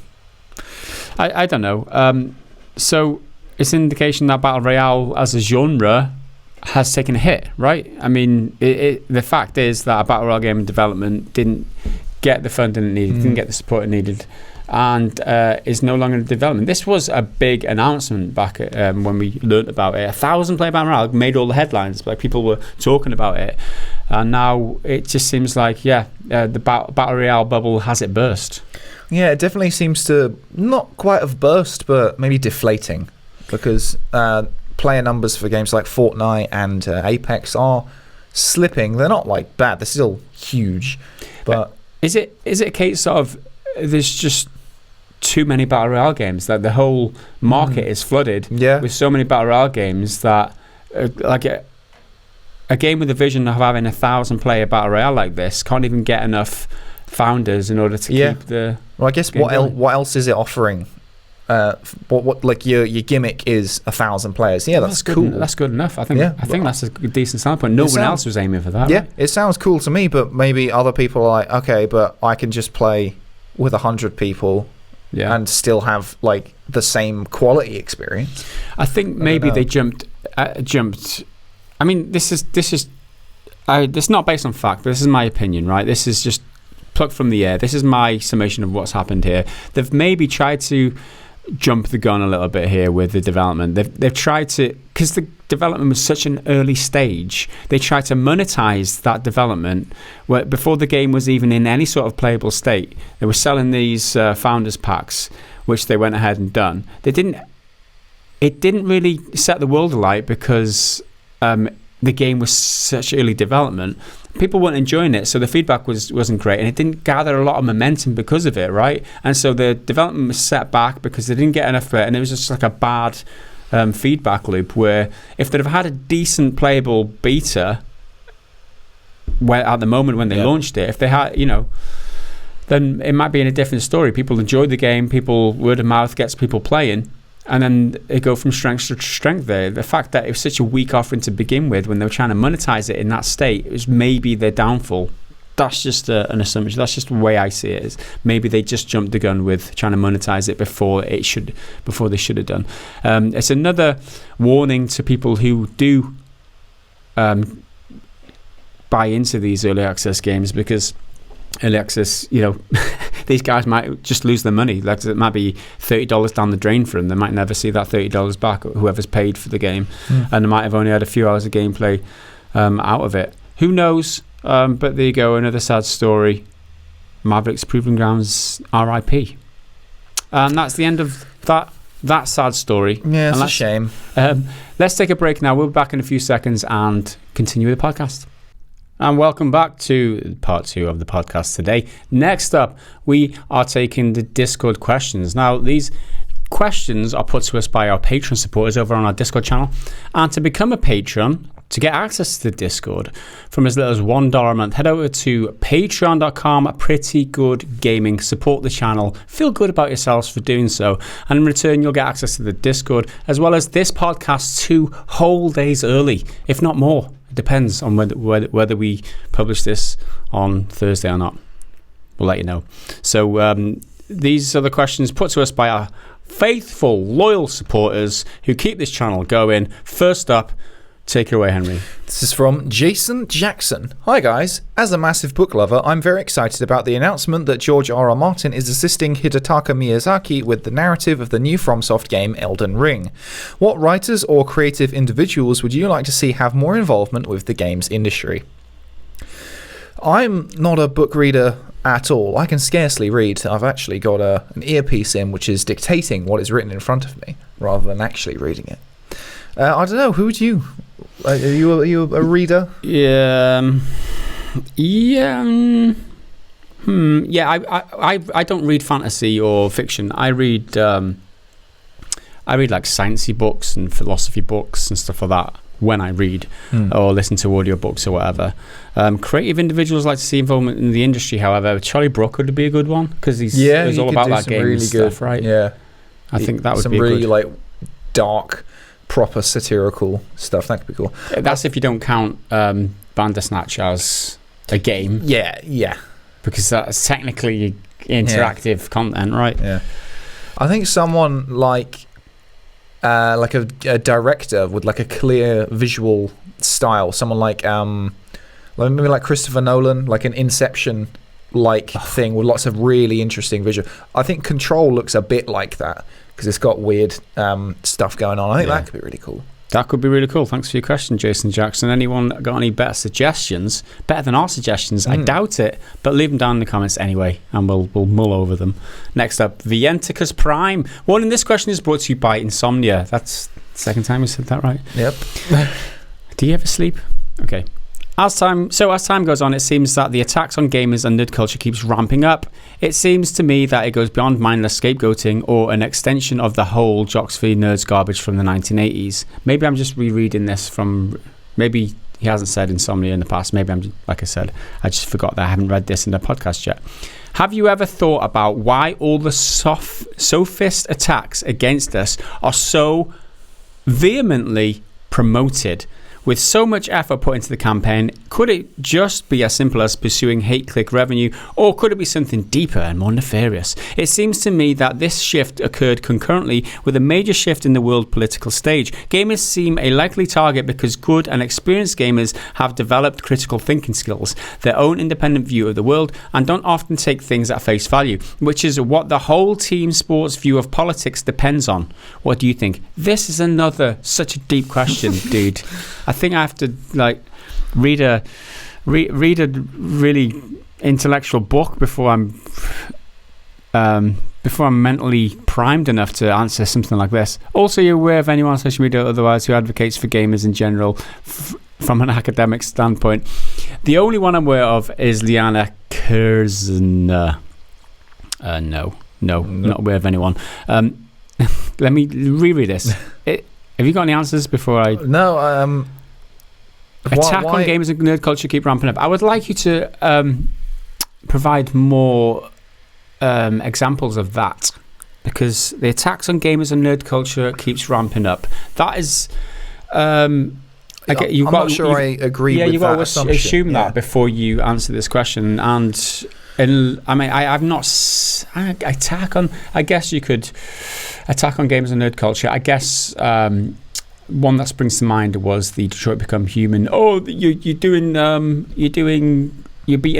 Speaker 1: I don't know. So it's an indication that Battle Royale as a genre has taken a hit, right? I mean, the fact is that a Battle Royale game in development didn't get the funding it needed, didn't get the support it needed, and is no longer in development. This was a big announcement back when we learned about it. 1,000 player Battle Royale made all the headlines, like people were talking about it, and now it just seems like, the Battle Royale bubble has it burst.
Speaker 2: Yeah, it definitely seems to not quite have burst, but maybe deflating, because player numbers for games like Fortnite and Apex are slipping. They're not like bad; they're still huge. But
Speaker 1: is it a case of there's just too many Battle Royale games, that the whole market is flooded with so many Battle Royale games that a game with a vision of having 1,000 player Battle Royale like this can't even get enough founders in order to keep the.
Speaker 2: Well, I guess what else is it offering? What like your gimmick is 1,000 players? Yeah, that's cool.
Speaker 1: That's good enough. I think that's a decent selling point. No one else was aiming for that.
Speaker 2: Yeah,
Speaker 1: right?
Speaker 2: It sounds cool to me, but maybe other people are like, okay, but I can just play with 100 people. Yeah. And still have like the same quality experience.
Speaker 1: I think maybe they jumped. I mean, this is not based on fact. This is my opinion, right? This is just plucked from the air. This is my summation of what's happened here. They've maybe tried to jump the gun a little bit here with the development. They've tried to, because the development was such an early stage, they tried to monetize that development where before the game was even in any sort of playable state. They were selling these founders packs, which they went ahead and done. It didn't really set the world alight, because the game was such early development. People weren't enjoying it, so the feedback wasn't great, and it didn't gather a lot of momentum because of it, right? And so the development was set back because they didn't get enough of it, and it was just like a bad feedback loop, where if they'd have had a decent playable beta at the moment when they launched it, if they had, then it might be in a different story. People enjoyed the game, word of mouth gets people playing, and then they go from strength to strength there. The fact that it was such a weak offering to begin with, when they were trying to monetize it in that state, it was maybe their downfall. That's just an assumption. That's just the way I see it. Is maybe they just jumped the gun with trying to monetize it before they should have done. It's another warning to people who do buy into these early access games, because early access, these guys might just lose their money. Like, it might be $30 down the drain for them. They might never see that $30 back, whoever's paid for the game, and they might have only had a few hours of gameplay out of it. Who knows? But there you go, another sad story. Maverick's Proving Grounds RIP. And that's the end of that sad story.
Speaker 2: Yeah, it's a shame.
Speaker 1: Let's take a break now. We'll be back in a few seconds and continue the podcast. And welcome back to part 2 of the podcast today. Next up, we are taking the Discord questions. Now, these questions are put to us by our Patreon supporters over on our Discord channel. And to become a patron, to get access to the Discord from as little as $1 a month, head over to patreon.com/prettygoodgaming. Support the channel. Feel good about yourselves for doing so. And in return, you'll get access to the Discord, as well as this podcast 2 whole days early, if not more. It depends on whether we publish this on Thursday or not. We'll let you know. So these are the questions put to us by our faithful, loyal supporters who keep this channel going. First up, Take it away, Henry.
Speaker 2: This is from Jason Jackson. Hi guys, as a massive book lover, I'm very excited about the announcement that George R.R. Martin is assisting Hidetaka Miyazaki with the narrative of the new FromSoft game Elden Ring. What writers or creative individuals would you like to see have more involvement with the games industry? I'm not a book reader at all. I can scarcely read. I've actually got an earpiece in which is dictating what is written in front of me rather than actually reading it. I don't know. Who would you? Are you a reader?
Speaker 1: Yeah. Yeah. I don't read fantasy or fiction. I read like sciencey books and philosophy books and stuff like that when I read or listen to audiobooks or whatever. Creative individuals like to see involvement in the industry, however. Charlie Brooker would be a good one because he's all about that game and stuff, right?
Speaker 2: Yeah.
Speaker 1: I think that would
Speaker 2: some
Speaker 1: be
Speaker 2: really
Speaker 1: good.
Speaker 2: Like dark, proper satirical stuff. That could be cool.
Speaker 1: That's if you don't count Bandersnatch as a game.
Speaker 2: Yeah.
Speaker 1: Because that's technically interactive content, right?
Speaker 2: Yeah. I think someone like a director with like a clear visual style, someone like maybe like Christopher Nolan, like an Inception like thing with lots of really interesting visual. I think Control looks a bit like that because it's got weird stuff going on. I think that could be really cool.
Speaker 1: That could be really cool. Thanks for your question, Jason Jackson. Anyone got any better suggestions? Better than our suggestions? I doubt it, but leave them down in the comments anyway, and we'll mull over them. Next up, Vienticus Prime. Warning, this question is brought to you by Insomnia. That's the second time we said that right.
Speaker 2: Yep.
Speaker 1: Do you ever sleep? Okay. As time goes on, it seems that the attacks on gamers and nerd culture keeps ramping up. It seems to me that it goes beyond mindless scapegoating or an extension of the whole jocks v nerds garbage from the 1980s. Maybe I'm just rereading this from... Maybe he hasn't said Insomnia in the past. Maybe I'm, like I said, I just forgot that I haven't read this in the podcast yet. Have you ever thought about why all the sophist attacks against us are so vehemently promoted? With so much effort put into the campaign, could it just be as simple as pursuing hate-click revenue, or could it be something deeper and more nefarious? It seems to me that this shift occurred concurrently with a major shift in the world political stage. Gamers seem a likely target because good and experienced gamers have developed critical thinking skills, their own independent view of the world, and don't often take things at face value, which is what the whole team sports view of politics depends on. What do you think? This is such a deep question, dude. I think I have to read a really intellectual book before I'm mentally primed enough to answer something like this. Also, you're aware of anyone on social media otherwise who advocates for gamers in general from an academic standpoint? The only one I'm aware of is Liana Kurzner. No, not aware of anyone. Let me reread this. Have you got any answers before I...
Speaker 2: No,
Speaker 1: Attack on gamers and nerd culture keep ramping up. I would like you to provide more examples of that, because the attacks on gamers and nerd culture keeps ramping up. That is... I'm not sure I agree with that assumption.
Speaker 2: Assume
Speaker 1: that before you answer this question. And I mean, I've not... attack on... I guess you could... Attack on gamers and nerd culture. I guess... one that springs to mind was the Detroit Become Human. Oh, you're beating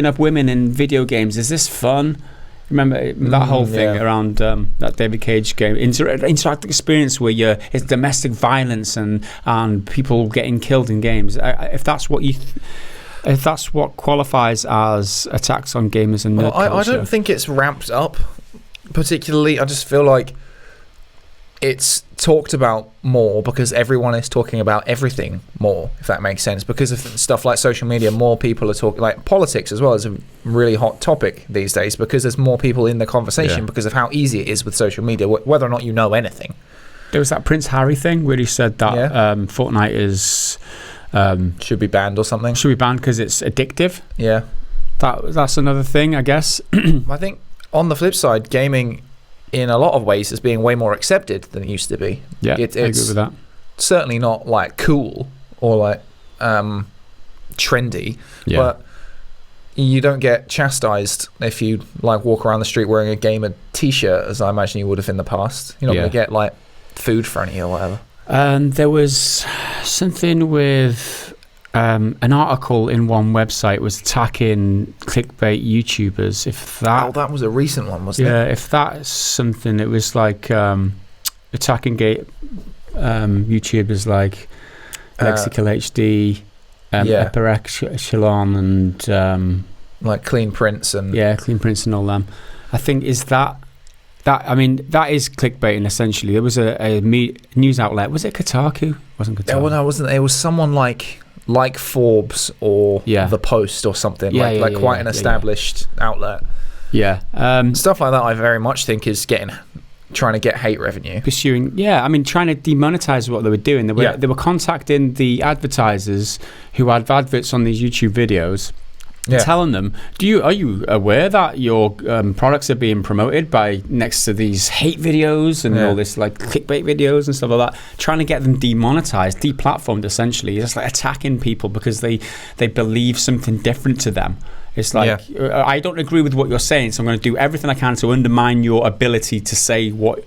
Speaker 1: up women in video games. Is this fun? Remember that whole thing around that David Cage game, interactive experience where it's domestic violence and people getting killed in games. If that's what qualifies as attacks on gamers and nerd culture.
Speaker 2: I don't think it's ramped up particularly. I just feel like it's talked about more because everyone is talking about everything more, if that makes sense. Because of stuff like social media, more people are talking, like politics as well is a really hot topic these days because there's more people in the conversation because of how easy it is with social media, whether or not you know anything.
Speaker 1: There was that Prince Harry thing where he said that Fortnite is...
Speaker 2: should be banned or something.
Speaker 1: Should be banned because it's addictive.
Speaker 2: Yeah.
Speaker 1: That's another thing, I guess.
Speaker 2: I think on the flip side, gaming... in a lot of ways is being way more accepted than it used to be.
Speaker 1: Yeah, I agree with that.
Speaker 2: Certainly not like cool or like trendy, but you don't get chastised if you like walk around the street wearing a gamer t-shirt, as I imagine you would have in the past. You're not going to get like food thrown at you or whatever.
Speaker 1: There was something with an article in one website was attacking clickbait YouTubers. If that,
Speaker 2: that was a recent one, wasn't it?
Speaker 1: Yeah, if that's something, it was like attacking YouTubers like Lexical HD, Upper Echelon, and
Speaker 2: like Clean Prints and
Speaker 1: Clean Prints and all them. I think that is clickbaiting essentially. There was a news outlet. Was it Kotaku? Wasn't Kotaku?
Speaker 2: Yeah, well, no, it wasn't. It was someone like Forbes or The Post or something. Quite an established outlet.
Speaker 1: Yeah,
Speaker 2: stuff like that. I very much think is trying to get hate revenue.
Speaker 1: Pursuing, trying to demonetize what they were doing. They were contacting the advertisers who had adverts on these YouTube videos. Telling them, are you aware that your products are being promoted by next to these hate videos and all this like clickbait videos and stuff like that? Trying to get them demonetized, deplatformed essentially. It's like attacking people because they believe something different to them. It's like, I don't agree with what you're saying, so I'm going to do everything I can to undermine your ability to say what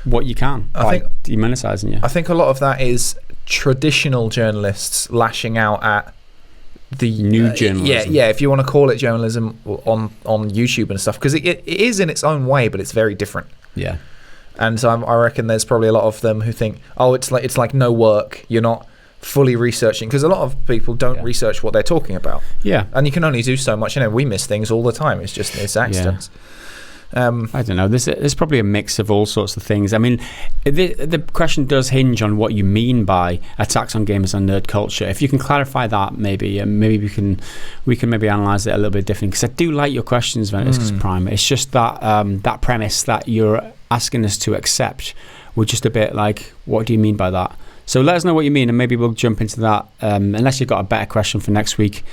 Speaker 1: you can by demonetizing you.
Speaker 2: I think a lot of that is traditional journalists lashing out at the
Speaker 1: new journalism.
Speaker 2: If you want to call it journalism on YouTube and stuff, because it is in its own way, but it's very different.
Speaker 1: Yeah,
Speaker 2: and so I reckon there's probably a lot of them who think, it's like no work. You're not fully researching, because a lot of people don't research what they're talking about. Yeah, and you can only do so much. We miss things all the time. It's accidents.
Speaker 1: I don't know. There's probably a mix of all sorts of things. I mean, the question does hinge on what you mean by attacks on gamers and nerd culture. If you can clarify that, maybe we can maybe analyze it a little bit differently. Because I do like your questions, Ventus Prime. It's just that that premise that you're asking us to accept. We're just a bit like, what do you mean by that? So let us know what you mean, and maybe we'll jump into that. Unless you've got a better question for next week.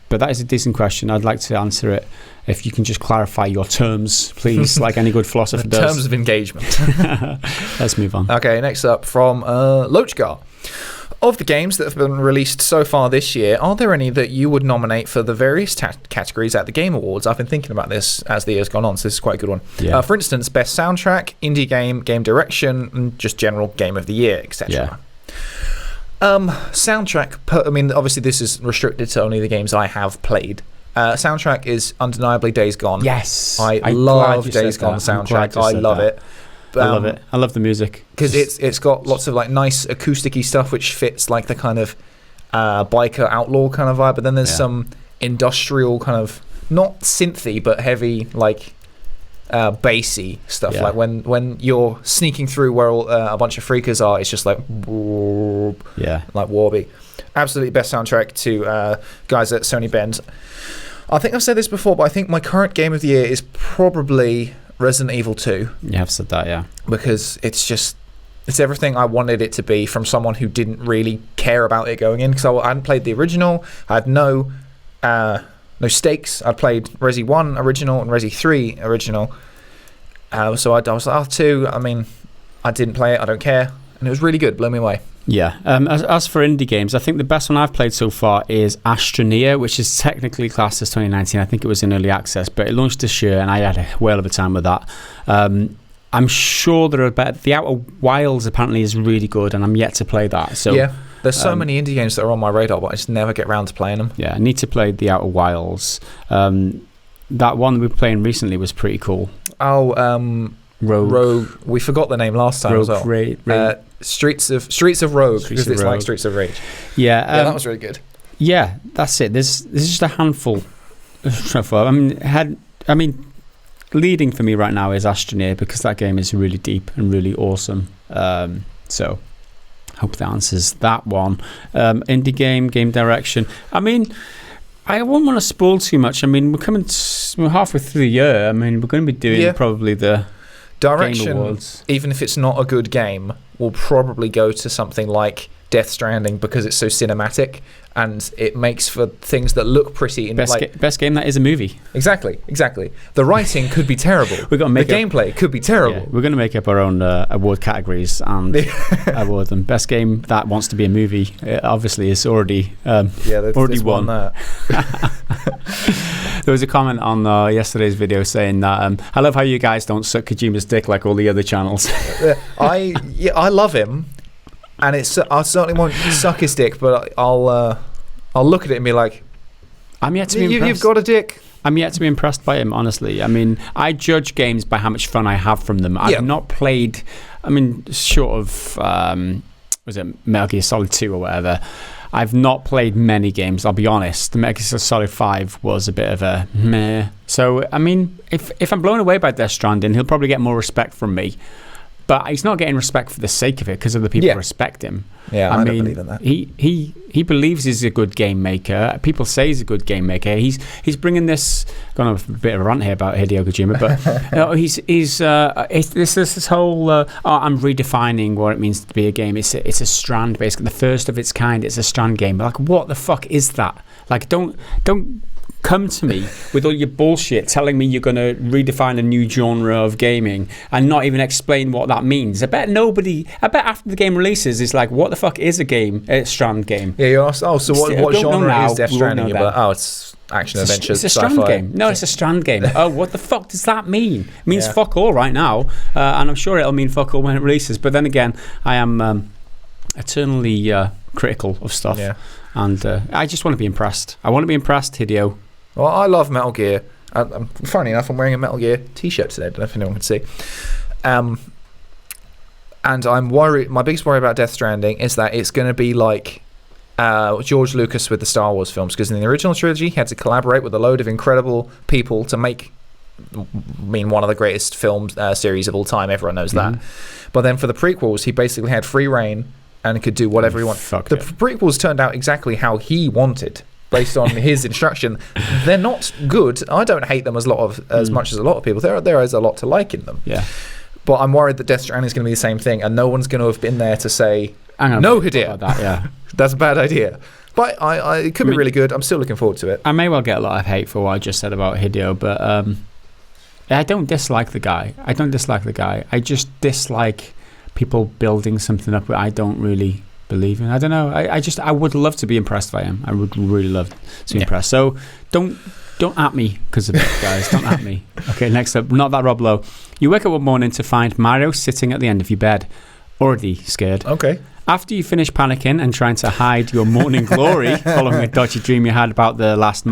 Speaker 1: But that is a decent question. I'd like to answer it. If you can just clarify your terms, please, like any good philosopher does.
Speaker 2: Terms of engagement.
Speaker 1: Let's move on.
Speaker 2: Okay, next up from Loachgar. Of the games that have been released so far this year, are there any that you would nominate for the various categories at the Game Awards? I've been thinking about this as the year's gone on, so this is quite a good one. Yeah. For instance, Best Soundtrack, Indie Game, Game Direction, and just general Game of the Year, etc. Soundtrack, obviously this is restricted to only the games I have played. Soundtrack is undeniably Days Gone.
Speaker 1: Yes.
Speaker 2: I love Days Gone soundtrack. I love it.
Speaker 1: I love it. I love the music.
Speaker 2: Because it's got lots of like nice acoustic-y stuff which fits like the kind of biker outlaw kind of vibe, but then there's some industrial kind of, not synthy, but heavy like bassy stuff. Like when you're sneaking through where a bunch of freakers are, it's just like like Warby. Absolutely best soundtrack to guys at Sony Bend. I think I've said this before, but I think my current Game of the Year is probably Resident Evil 2.
Speaker 1: You have said that, yeah. Because
Speaker 2: it's everything I wanted it to be from someone who didn't really care about it going in. Because I hadn't played the original. I had no stakes. I played Resi 1 original and Resi 3 original. So I was like, 2, I didn't play it. I don't care. And it was really good. Blew me away.
Speaker 1: Yeah. As for indie games, I think the best one I've played so far is Astroneer, which is technically classed as 2019. I think it was in early access, but it launched this year, and I had a whale of a time with that. I'm sure there are better. The Outer Wilds apparently is really good, and I'm yet to play that. So
Speaker 2: yeah, there's so many indie games that are on my radar, but I just never get around to playing them.
Speaker 1: Yeah, I need to play the Outer Wilds. That one we were playing recently was pretty cool.
Speaker 2: Rogue. We forgot the name last time as well. Streets of Rogue, because it's like Streets of Rage.
Speaker 1: Yeah,
Speaker 2: that was really good.
Speaker 1: Yeah, that's it. There's just a handful. Leading for me right now is Astroneer, because that game is really deep and really awesome. So, hope that answers that one. Indie game direction. I wouldn't want to spoil too much. We're halfway through the year. We're going to be doing probably the
Speaker 2: direction,
Speaker 1: Game Awards.
Speaker 2: Even if it's not a good game, will probably go to something like Death Stranding, because it's so cinematic and it makes for things that look pretty.
Speaker 1: Best game that is a movie.
Speaker 2: Exactly. The writing could be terrible. The gameplay could be terrible.
Speaker 1: Yeah, we're going to make up our own award categories and award them. Best game that wants to be a movie, obviously, is already won.
Speaker 2: That.
Speaker 1: There was a comment on yesterday's video saying that I love how you guys don't suck Kojima's dick like all the other channels.
Speaker 2: I love him. and I certainly won't suck his dick, but I'll look at it and be like,
Speaker 1: I'm yet to be impressed.
Speaker 2: You've got a dick.
Speaker 1: I'm yet to be impressed by him, honestly. I mean, I judge games by how much fun I have from them. I've not played, short of, was it Metal Gear Solid 2 or whatever, I've not played many games, I'll be honest. The Metal Gear Solid 5 was a bit of a meh. So, I mean, if I'm blown away by Death Stranding, he'll probably get more respect from me. But he's not getting respect for the sake of it, because other people respect him.
Speaker 2: Yeah, I don't believe in that.
Speaker 1: He believes he's a good game maker. People say he's a good game maker. He's bringing this. Gone off a bit of a rant here about Hideo Kojima, but this whole. I'm redefining what it means to be a game. It's a Strand, basically the first of its kind. It's a Strand game. Like, what the fuck is that? Like, don't come to me with all your bullshit telling me you're going to redefine a new genre of gaming and not even explain what that means. I bet after the game releases it's like, what the fuck is a Strand game?
Speaker 2: Yeah, you ask, so what genre is Death Stranding? You're like, it's action adventure.
Speaker 1: It's a Strand game. No, it's a Strand game. Oh, what the fuck does that mean? It means fuck all right now, and I'm sure it'll mean fuck all when it releases. But then again, I am eternally critical of stuff, and I just want to be impressed. I want to be impressed, Hideo.
Speaker 2: Well, I love Metal Gear. Funny enough, I'm wearing a Metal Gear t-shirt today. I don't know if anyone can see. And I'm worried. My biggest worry about Death Stranding is that it's going to be like George Lucas with the Star Wars films, because in the original trilogy, he had to collaborate with a load of incredible people to make one of the greatest film series of all time. Everyone knows that. But then for the prequels, he basically had free reign and could do whatever he wanted. The prequels turned out exactly how he wanted, based on his instruction. They're not good. I don't hate them as much as a lot of people. There is a lot to like in them. Yeah. But I'm worried that Death Stranding is going to be the same thing, and no one's going to have been there to say, no, Hideo. That's a bad idea. But it could be really good. I'm still looking forward to it.
Speaker 1: I may well get a lot of hate for what I just said about Hideo, but I don't dislike the guy. I just dislike people building something up that I don't really believe in. I don't know. I would love to be impressed by him. I would really love to be impressed. So don't at me because of it, guys. Don't at me. Okay, next up, not that Rob Lowe. You wake up one morning to find Mario sitting at the end of your bed. Already scared.
Speaker 2: Okay.
Speaker 1: After you finish panicking and trying to hide your morning glory following a dodgy dream you had about the last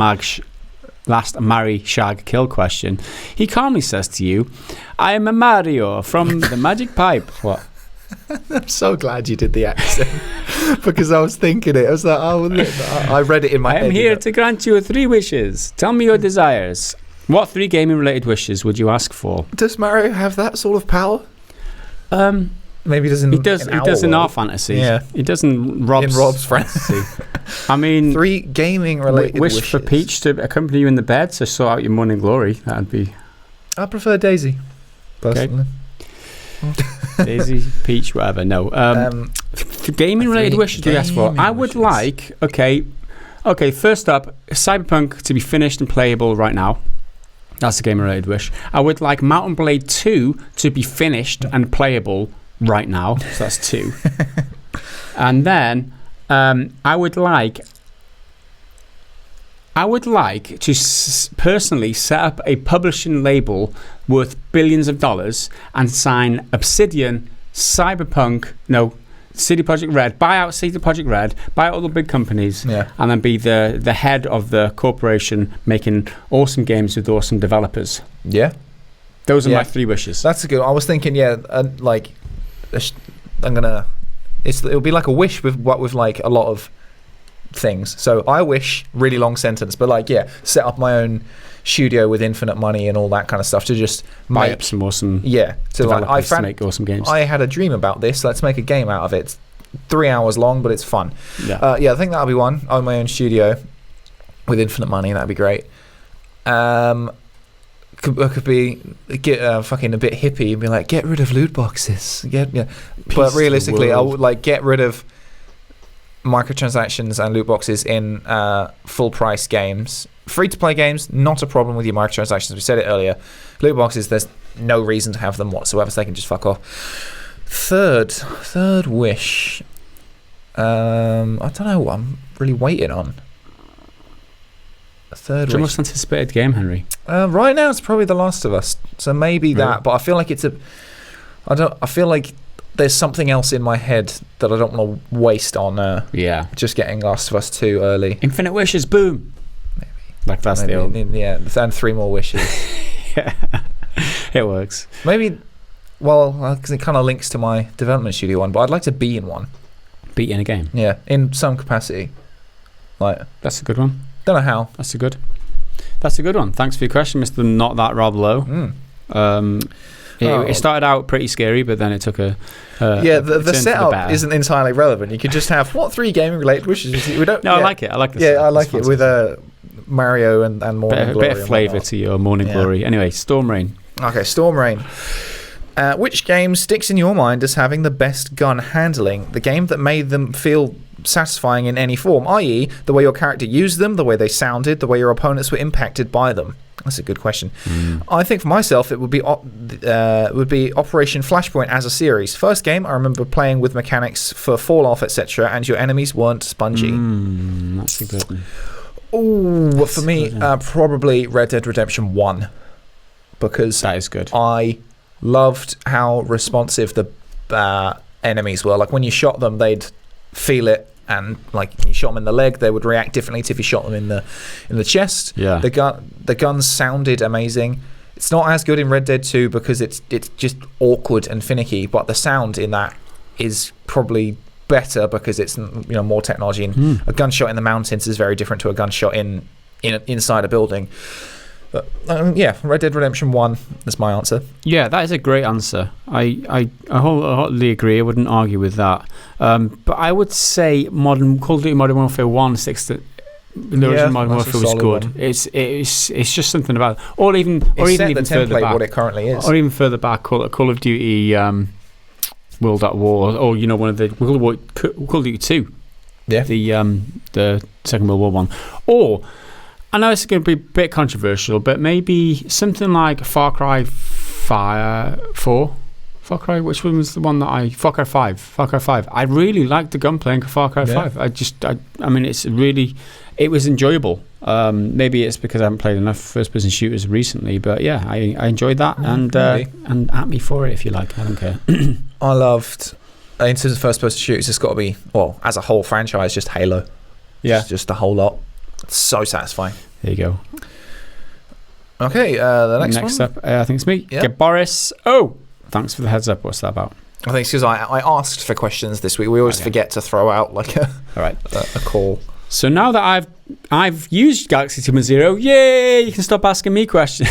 Speaker 1: marry, shag, kill question, he calmly says to you, I am a Mario from the Magic Pipe. What?
Speaker 2: I'm so glad you did the accent because I was thinking it. I was like, I read it in my head.
Speaker 1: I am here to grant you 3 wishes. Tell me your desires. What 3 gaming-related wishes would you ask for?
Speaker 2: Does Mario have that sort of power? Maybe he doesn't.
Speaker 1: He does in our fantasy. Yeah, he does in Rob's
Speaker 2: fantasy.
Speaker 1: I mean,
Speaker 2: 3 gaming-related wishes.
Speaker 1: Wish for Peach to accompany you in the bed to sort out your morning glory. That'd be.
Speaker 2: I prefer Daisy, personally. Okay.
Speaker 1: Daisy, Peach, whatever. No. Gaming-related wishes do you ask for? I would like. Okay. First up, Cyberpunk to be finished and playable right now. That's a game-related wish. I would like Mountain Blade 2 to be finished and playable right now. So that's 2. And then I would like to personally set up a publishing label worth billions of dollars and sign Obsidian, Cyberpunk, CD Projekt Red, buy out CD Projekt Red, buy out all the big companies, and then be the head of the corporation making awesome games with awesome developers. Yeah. Those are my 3 wishes.
Speaker 2: That's a good one. I was thinking, it'll be like a wish with like a lot of things. So I wish, really long sentence, but set up my own studio with infinite money and all that kind of stuff to just
Speaker 1: buy up some awesome developers to make awesome games.
Speaker 2: I had a dream about this. Let's make a game out of it. It's 3 hours long, but it's fun. I think that'll be one. Own my own studio with infinite money. That'd be great. Could be get fucking a bit hippie and be like, get rid of loot boxes. But realistically, I would get rid of microtransactions and loot boxes in full price games. Free to play games, not a problem with your microtransactions. We said it earlier. Loot boxes, there's no reason to have them whatsoever, so they can just fuck off. Third wish. I don't know what I'm really waiting on.
Speaker 1: What's your most anticipated game, Henry?
Speaker 2: Right now, it's probably The Last of Us. So maybe that, but I feel like it's I feel like there's something else in my head that I don't want to waste on just getting Last of Us 2 early.
Speaker 1: Infinite wishes, boom.
Speaker 2: Maybe.
Speaker 1: Like that's
Speaker 2: Maybe,
Speaker 1: the old...
Speaker 2: Yeah, and 3 more wishes.
Speaker 1: Yeah, it works.
Speaker 2: Maybe, because it kind of links to my development studio one, but I'd like to be in one.
Speaker 1: Be in a game?
Speaker 2: Yeah, in some capacity. Like,
Speaker 1: that's a good one.
Speaker 2: Don't know how.
Speaker 1: That's a good one. Thanks for your question, Mr. Not That Rob Lowe. It started out pretty scary, but then it took a
Speaker 2: the setup isn't entirely relevant. You could just have 3 gaming related wishes. We don't.
Speaker 1: No, I like it. I like this.
Speaker 2: Yeah, I like it with Mario and Morning Glory.
Speaker 1: A bit of flavour to your Morning Glory. Anyway, Storm Rain.
Speaker 2: Okay, Storm Rain. Which game sticks in your mind as having the best gun handling? The game that made them feel satisfying in any form, i.e. the way your character used them, the way they sounded, the way your opponents were impacted by them. That's a good question. I think for myself it would be Operation Flashpoint as a series. First game I remember playing with mechanics for fall off, etc., and your enemies weren't spongy.
Speaker 1: That's a good one.
Speaker 2: Oh, for me, probably Red Dead Redemption 1, because
Speaker 1: that is good.
Speaker 2: I loved how responsive the enemies were. Like when you shot them, they'd feel it, and like when you shot them in the leg, they would react differently to if you shot them in the chest.
Speaker 1: Yeah.
Speaker 2: The guns sounded amazing. It's not as good in Red Dead 2 because it's just awkward and finicky, but the sound in that is probably better because it's more technology, and a gunshot in the mountains is very different to a gunshot inside a building. But Red Dead Redemption 1 is my answer. Yeah,
Speaker 1: that is a great answer. I wholly agree. I wouldn't argue with that. But I would say Call of Duty Modern Warfare 1 sticks to the original Modern Warfare was good. It's just something about, or even further back,
Speaker 2: what it currently is,
Speaker 1: or even further back, Call of Duty World at War, or one of the Call of Duty 2, the Second World War one, or I know it's going to be a bit controversial, but maybe something like Far Cry 4. Far Cry, which one was the one that Far Cry 5. I really liked the gunplay in Far Cry 5. I mean, it was enjoyable. Maybe it's because I haven't played enough first-person shooters recently, but yeah, I enjoyed that, and at me for it if you like. I don't care.
Speaker 2: I loved, in terms of first-person shooters, it's got to be, as a whole franchise, just Halo. Yeah, just the whole lot. It's so satisfying.
Speaker 1: There you go.
Speaker 2: Okay, the next one?
Speaker 1: Up, I think it's me.
Speaker 2: Yeah.
Speaker 1: Boris. Oh, thanks for the heads up. What's that about?
Speaker 2: I think it's because I asked for questions this week. We always forget to throw out like a call.
Speaker 1: So now that I've used Galaxy 2.0, yay! You can stop asking me questions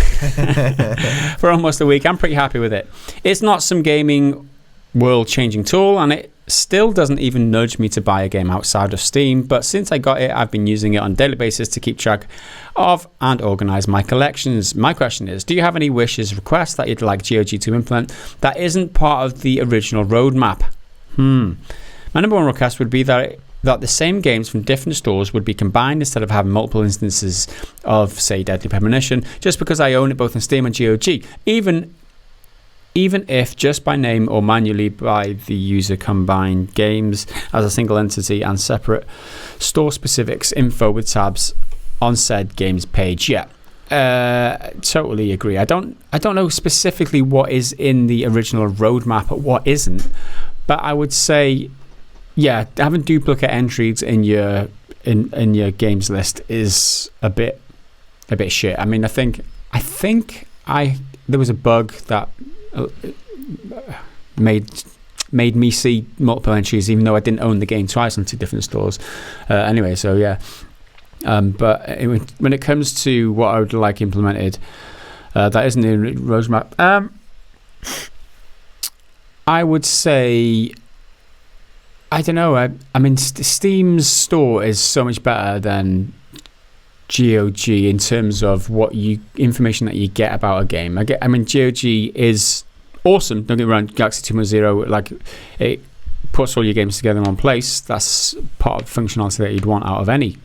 Speaker 1: for almost a week. I'm pretty happy with it. It's not some gaming world-changing tool, and it still doesn't even nudge me to buy a game outside of Steam, but since I got it, I've been using it on a daily basis to keep track of and organize my collections. My question is, do you have any wishes, requests that you'd like GOG to implement that isn't part of the original roadmap? My number one request would be that the same games from different stores would be combined instead of having multiple instances of, say, Deadly Premonition, just because I own it both on Steam and GOG. Even if just by name or manually by the user combine games as a single entity and separate store specifics info with tabs on said games page. Totally agree. I don't know specifically what is in the original roadmap or what isn't, but I would say having duplicate entries in your games list is a bit shit. I mean, I think there was a bug that made me see multiple entries even though I didn't own the game twice on 2 different stores. But when it comes to what I would like implemented, that isn't in the roadmap. I would say, I don't know. I mean, Steam's store is so much better than GOG in terms of information that you get about a game. I mean, GOG is awesome. Don't get me wrong. Galaxy 2.0, like, it puts all your games together in one place. That's part of the functionality that you'd want out of any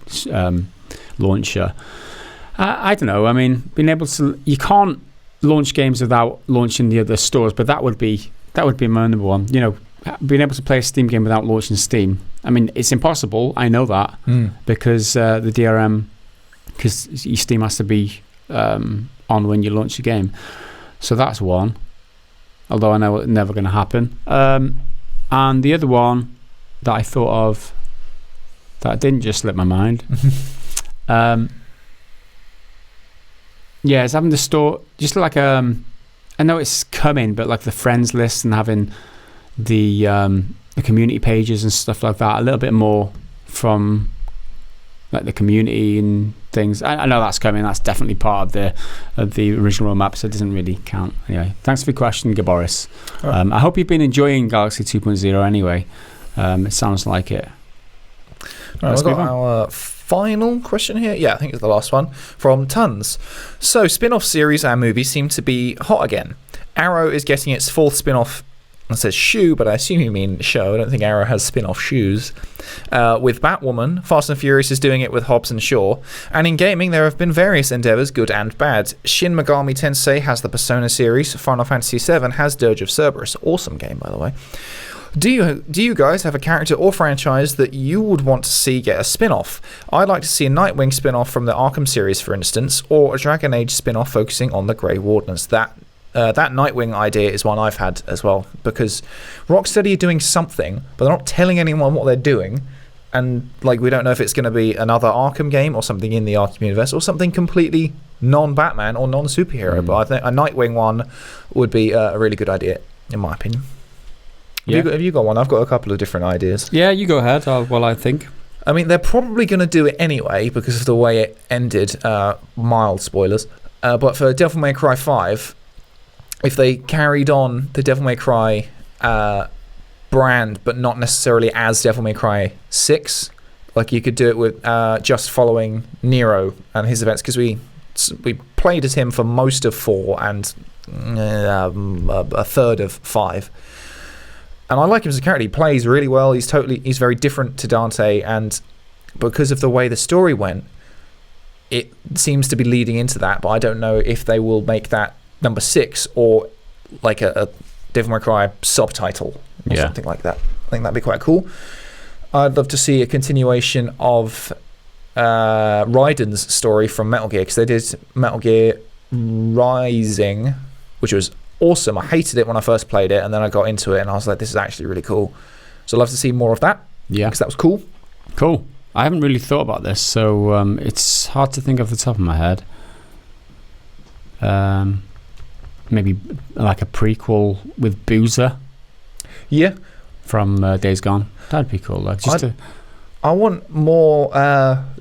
Speaker 1: launcher. I don't know. I mean, you can't launch games without launching the other stores, but that would be my number one. Being able to play a Steam game without launching Steam. I mean, it's impossible. I know that because the DRM. Because your Steam has to be on when you launch a game. So that's one. Although I know it's never going to happen. And the other one that I thought of that didn't just slip my mind. Yeah, it's having the store just like I know it's coming, but like the friends list and having the community pages and stuff like that, a little bit more from like the community and things. I know that's coming. That's definitely part of the original roadmap, so it doesn't really count. Anyway, thanks for your question, Gaboris. Right. I hope you've been enjoying Galaxy 2.0 anyway. It sounds like it.
Speaker 2: Right, we've got our final question here. Yeah, I think it's the last one from Tons. So, spin-off series and movies seem to be hot again. Arrow is getting its 4th spin-off. It says shoe, but I assume you mean show. I don't think Arrow has spin-off shoes. With Batwoman, Fast and Furious is doing it with Hobbs and Shaw. And in gaming, there have been various endeavors, good and bad. Shin Megami Tensei has the Persona series. Final Fantasy VII has Dirge of Cerberus. Awesome game, by the way. Do you guys have a character or franchise that you would want to see get a spin-off? I'd like to see a Nightwing spin-off from the Arkham series, for instance, or a Dragon Age spin-off focusing on the Grey Wardens. That Nightwing idea is one I've had as well, because Rocksteady are doing something, but they're not telling anyone what they're doing, and like we don't know if it's going to be another Arkham game or something in the Arkham universe or something completely non-Batman or non-superhero. But I think a Nightwing one would be a really good idea, in my opinion.
Speaker 1: Yeah.
Speaker 2: Have you got one? I've got a couple of different ideas.
Speaker 1: Yeah, you go ahead. I think.
Speaker 2: I mean, they're probably going to do it anyway because of the way it ended. Mild spoilers. But for Devil May Cry 5, if they carried on the Devil May Cry brand, but not necessarily as Devil May Cry 6, like you could do it with just following Nero and his events, because we played as him for most of 4 and a third of 5. And I like him as a character. He plays really well. He's very different to Dante, and because of the way the story went, it seems to be leading into that. But I don't know if they will make that number 6 or like a Devil May Cry subtitle or something like that. I think that'd be quite cool. I'd love to see a continuation of Raiden's story from Metal Gear, because they did Metal Gear Rising, which was awesome. I hated it when I first played it, and then I got into it and I was like, this is actually really cool. So I'd love to see more of that. Yeah, because that was cool.
Speaker 1: I haven't really thought about this, so it's hard to think off the top of my head. Maybe like a prequel with Boozer.
Speaker 2: Yeah,
Speaker 1: from Days Gone. That'd be cool. Like
Speaker 2: I want more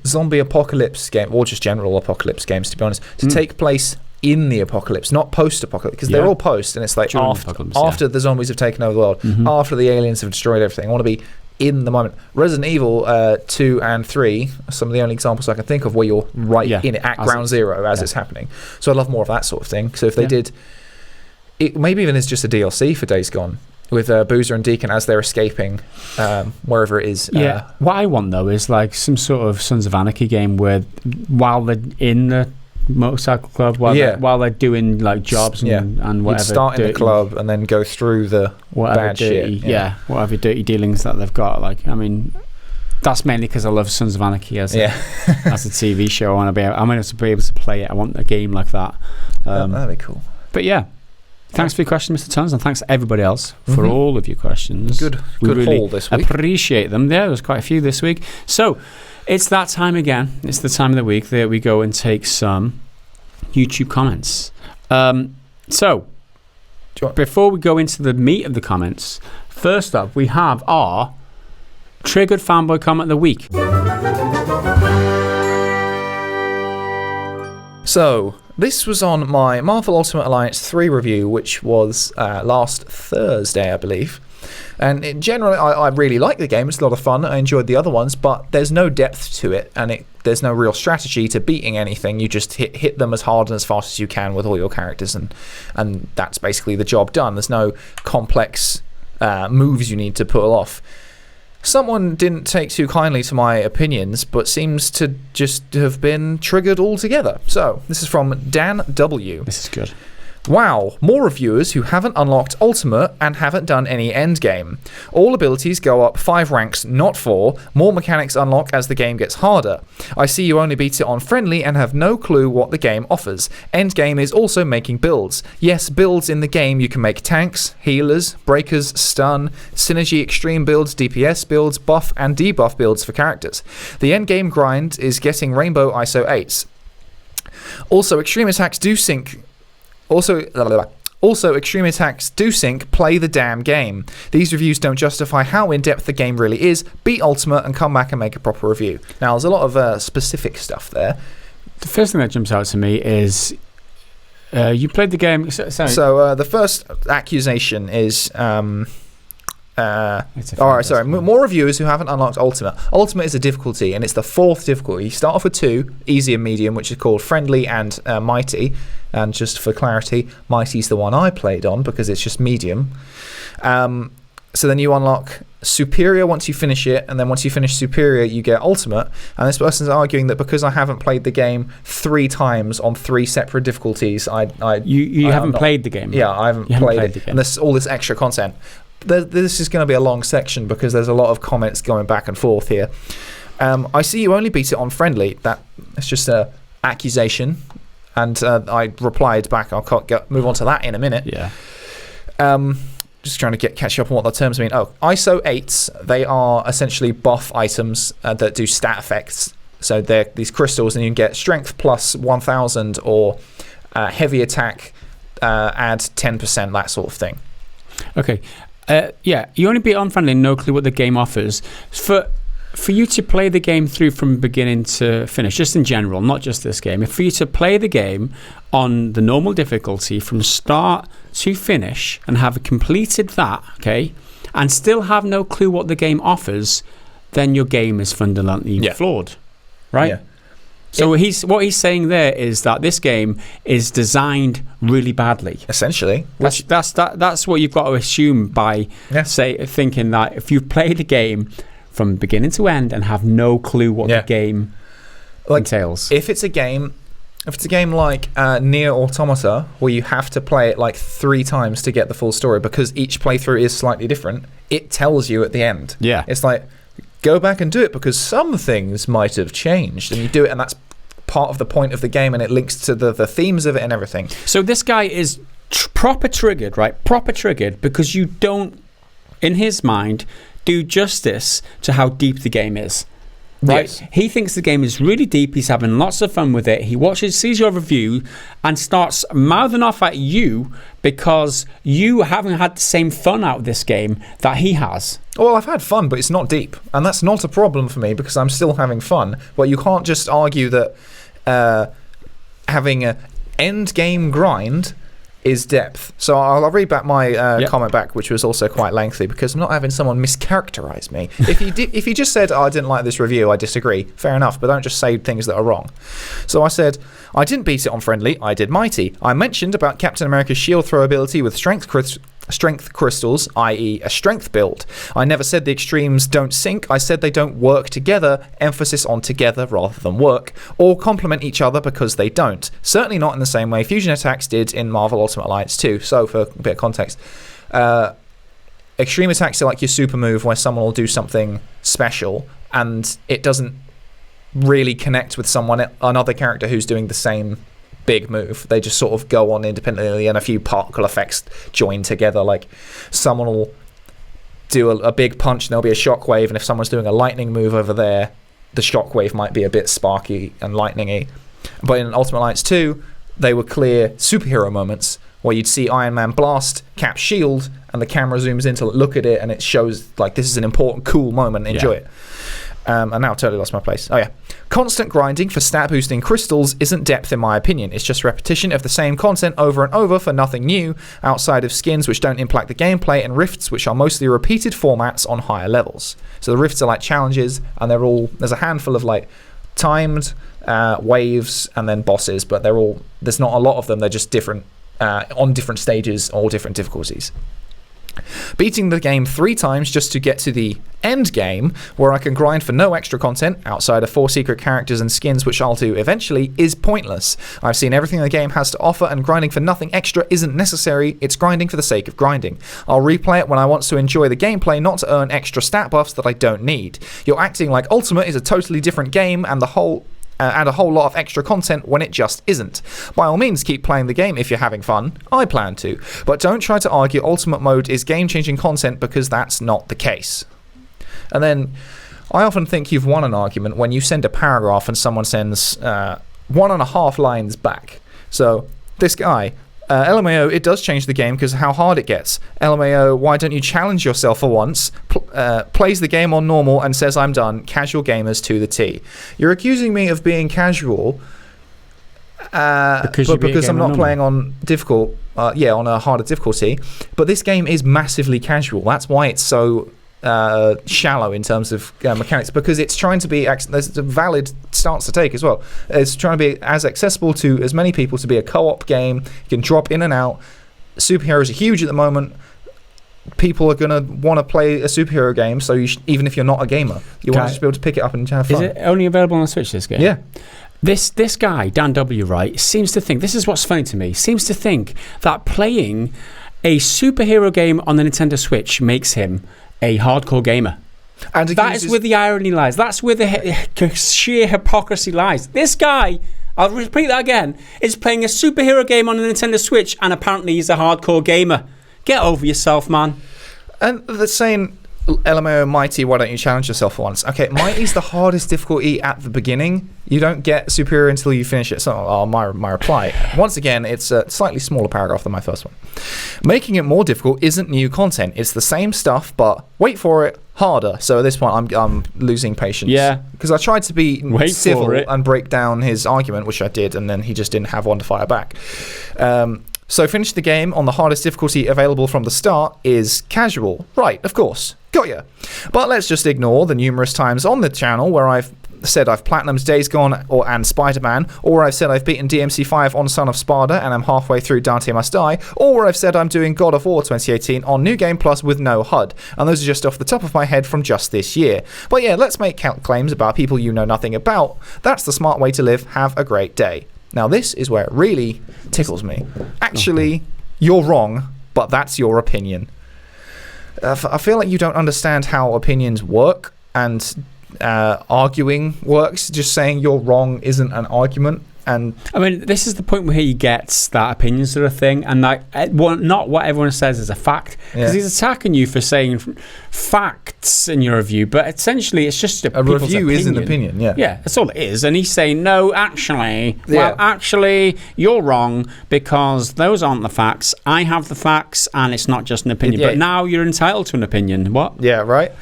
Speaker 2: zombie apocalypse game, or just general apocalypse games, to be honest, to take place in the apocalypse, not post-apocalypse, because they're all post, and it's like after the zombies have taken over the world, after the aliens have destroyed everything. I want to be in the moment. Resident Evil 2 and 3 are some of the only examples I can think of where you're in it at ground zero as it's happening. So I'd love more of that sort of thing. So if they did, it maybe even it's just a DLC for Days Gone, with Boozer and Deacon as they're escaping wherever it is.
Speaker 1: What I want, though, is like some sort of Sons of Anarchy game where while they're in the motorcycle club, while they're doing like jobs and whatever,
Speaker 2: you'd start in the club and then go through the bad shit.
Speaker 1: Whatever dirty dealings that they've got. Like, I mean, that's mainly because I love Sons of Anarchy as a TV show. I want to be able to play it. I want a game like that.
Speaker 2: That'd be cool.
Speaker 1: But yeah. Thanks for your question, Mr. Tons, and thanks to everybody else for all of your questions.
Speaker 2: Good
Speaker 1: really
Speaker 2: haul this week.
Speaker 1: Appreciate them. There was quite a few this week. So, it's that time again. It's the time of the week that we go and take some YouTube comments. So, before we go into the meat of the comments, first up, we have our Triggered Fanboy Comment of the Week.
Speaker 2: So, this was on my Marvel Ultimate Alliance 3 review, which was last Thursday, I believe. And in general, I really like the game. It's a lot of fun. I enjoyed the other ones, but there's no depth to it, and there's no real strategy to beating anything. You just hit them as hard and as fast as you can with all your characters, and that's basically the job done. There's no complex moves you need to pull off. Someone didn't take too kindly to my opinions, but seems to just have been triggered altogether. So, this is from Dan W.
Speaker 1: This is good.
Speaker 2: Wow, more reviewers who haven't unlocked Ultimate and haven't done any endgame. All abilities go up 5 ranks, not 4. More mechanics unlock as the game gets harder. I see you only beat it on friendly and have no clue what the game offers. Endgame is also making builds. Yes, builds in the game you can make tanks, healers, breakers, stun, synergy extreme builds, DPS builds, buff and debuff builds for characters. The endgame grind is getting Rainbow ISO 8s. Also, extreme attacks do sync. Also, extreme attacks do sync. Play the damn game. These reviews don't justify how in-depth the game really is. Beat Ultimate and come back and make a proper review. Now, there's a lot of specific stuff there.
Speaker 1: The first thing that jumps out to me is you played the game.
Speaker 2: So the first accusation is... more reviewers who haven't unlocked Ultimate. Ultimate is a difficulty, and it's the 4th difficulty. You start off with 2, easy and medium, which is called friendly and mighty. And just for clarity, mighty's the one I played on because it's just medium. So then you unlock superior once you finish it, and then once you finish superior, you get ultimate. And this person's arguing that because I haven't played the game 3 times on 3 separate difficulties,
Speaker 1: you haven't played the game.
Speaker 2: Yeah, I haven't played it. And there's all this extra content. This is going to be a long section because there's a lot of comments going back and forth here. I see you only beat it on friendly. That's just a accusation, and I replied back. I'll move on to that in a minute.
Speaker 1: Yeah.
Speaker 2: Just trying to catch up on what the terms mean. Oh, ISO 8s. They are essentially buff items that do stat effects. So they're these crystals, and you can get strength plus 1,000 or heavy attack, add 10%, that sort of thing.
Speaker 1: Okay. You only beat on friendly, no clue what the game offers. For you to play the game through from beginning to finish, just in general, not just this game, for you to play the game on the normal difficulty from start to finish and have completed that, okay, and still have no clue what the game offers, then your game is fundamentally flawed, right? Yeah. So what he's saying there is that this game is designed really badly.
Speaker 2: Essentially,
Speaker 1: that's what you've got to assume by thinking that if you've played the game from beginning to end and have no clue what the game entails.
Speaker 2: If it's a game like Nier Automata, where you have to play it like 3 times to get the full story because each playthrough is slightly different, it tells you at the end.
Speaker 1: Yeah,
Speaker 2: it's like, go back and do it because some things might have changed, and you do it, and that's part of the point of the game, and it links to the themes of it and everything. So
Speaker 1: this guy is proper triggered, right? Proper triggered because you don't, in his mind, do justice to how deep the game is. Right? Yes. He thinks the game is really deep. He's having lots of fun with it. He sees your review and starts mouthing off at you because you haven't had the same fun out of this game that he has.
Speaker 2: Well, I've had fun, but it's not deep. And that's not a problem for me because I'm still having fun. But you can't just argue that having an end game grind is depth. So I'll read back my comment back, which was also quite lengthy because I'm not having someone mischaracterize me. If you just said, I didn't like this review, I disagree, fair enough, but don't just say things that are wrong. So I said, I didn't beat it on friendly, I did mighty. I mentioned about Captain America's shield throw ability with strength crystals, i.e. a strength build. I never said the extremes don't sync, I said they don't work together, emphasis on together rather than work, or complement each other because they don't. Certainly not in the same way fusion attacks did in Marvel Ultimate Alliance 2. So for a bit of context, extreme attacks are like your super move where someone will do something special and it doesn't really connect with another character who's doing the same big move. They just sort of go on independently and a few particle effects join together. Like someone will do a big punch and there'll be a shockwave, and if someone's doing a lightning move over there, the shockwave might be a bit sparky and lightningy. But in Ultimate Alliance 2, they were clear superhero moments where you'd see Iron Man blast Cap's shield and the camera zooms in to look at it and it shows like this is an important, cool moment, enjoy it. And now I've totally lost my place. Oh yeah. Constant grinding for stat boosting crystals isn't depth in my opinion. It's just repetition of the same content over and over for nothing new, outside of skins which don't impact the gameplay and rifts which are mostly repeated formats on higher levels. So the rifts are like challenges, and there's a handful of like timed waves and then bosses, but there's not a lot of them. They're just different on different stages or different difficulties. Beating the game 3 times just to get to the end game, where I can grind for no extra content outside of 4 secret characters and skins, which I'll do eventually, is pointless. I've seen everything the game has to offer, and grinding for nothing extra isn't necessary. It's grinding for the sake of grinding. I'll replay it when I want to enjoy the gameplay, not to earn extra stat buffs that I don't need. You're acting like Ultimate is a totally different game and a whole lot of extra content when it just isn't. By all means, keep playing the game if you're having fun. I plan to. But don't try to argue Ultimate Mode is game-changing content, because that's not the case. And then, I often think you've won an argument when you send a paragraph and someone sends 1.5 lines back. So, this guy, LMAO, it does change the game because of how hard it gets. LMAO, why don't you challenge yourself for once? Plays the game on normal and says, I'm done. Casual gamers to the T. You're accusing me of being casual because I'm not playing on difficult, on a harder difficulty. But this game is massively casual. That's why it's so shallow in terms of mechanics, because it's trying to be there's a valid stance to take as well. It's trying to be as accessible to as many people, to be a co-op game. You can drop in and out. Superheroes are huge at the moment. People are going to want to play a superhero game, so even if you're not a gamer, you want to just be able to pick it up and have fun.
Speaker 1: Is it only available on the Switch, this game?
Speaker 2: Yeah.
Speaker 1: This guy, Dan W., right, seems to think, this is what's funny to me, seems to think that playing a superhero game on the Nintendo Switch makes him a hardcore gamer. And that is where the irony lies. That's where the sheer hypocrisy lies. This guy, I'll repeat that again, is playing a superhero game on the Nintendo Switch, and apparently he's a hardcore gamer. Get over yourself, man.
Speaker 2: And they're saying, LMAO Mighty, why don't you challenge yourself for once? Okay, Mighty's the hardest difficulty at the beginning. You don't get superior until you finish it. So, my reply. Once again, it's a slightly smaller paragraph than my first one. Making it more difficult isn't new content. It's the same stuff, but wait for it, harder. So at this point, I'm losing patience.
Speaker 1: Yeah.
Speaker 2: Because I tried to be civil and break down his argument, which I did, and then he just didn't have one to fire back. So finish the game on the hardest difficulty available from the start is casual. Right, of course. Got ya. But let's just ignore the numerous times on the channel where I've said I've platinumed Days Gone and Spider-Man, or where I've said I've beaten DMC5 on Son of Sparda and I'm halfway through Dante Must Die, or where I've said I'm doing God of War 2018 on New Game Plus with no HUD. And those are just off the top of my head from just this year. But yeah, let's make claims about people you know nothing about. That's the smart way to live. Have a great day. Now this is where it really tickles me. Actually, you're wrong, but that's your opinion. I feel like you don't understand how opinions work, and arguing works. Just saying you're wrong isn't an argument. And
Speaker 1: I mean, this is the point where he gets that opinions are a thing, and like, not what everyone says is a fact, because he's attacking you for saying facts in your review, but essentially it's just a
Speaker 2: review
Speaker 1: opinion.
Speaker 2: Is an opinion. Yeah,
Speaker 1: that's all it is. And he's saying, no, actually, actually, you're wrong, because those aren't the facts. I have the facts, and it's not just an opinion. But now you're entitled to an opinion. What?
Speaker 2: Yeah, right.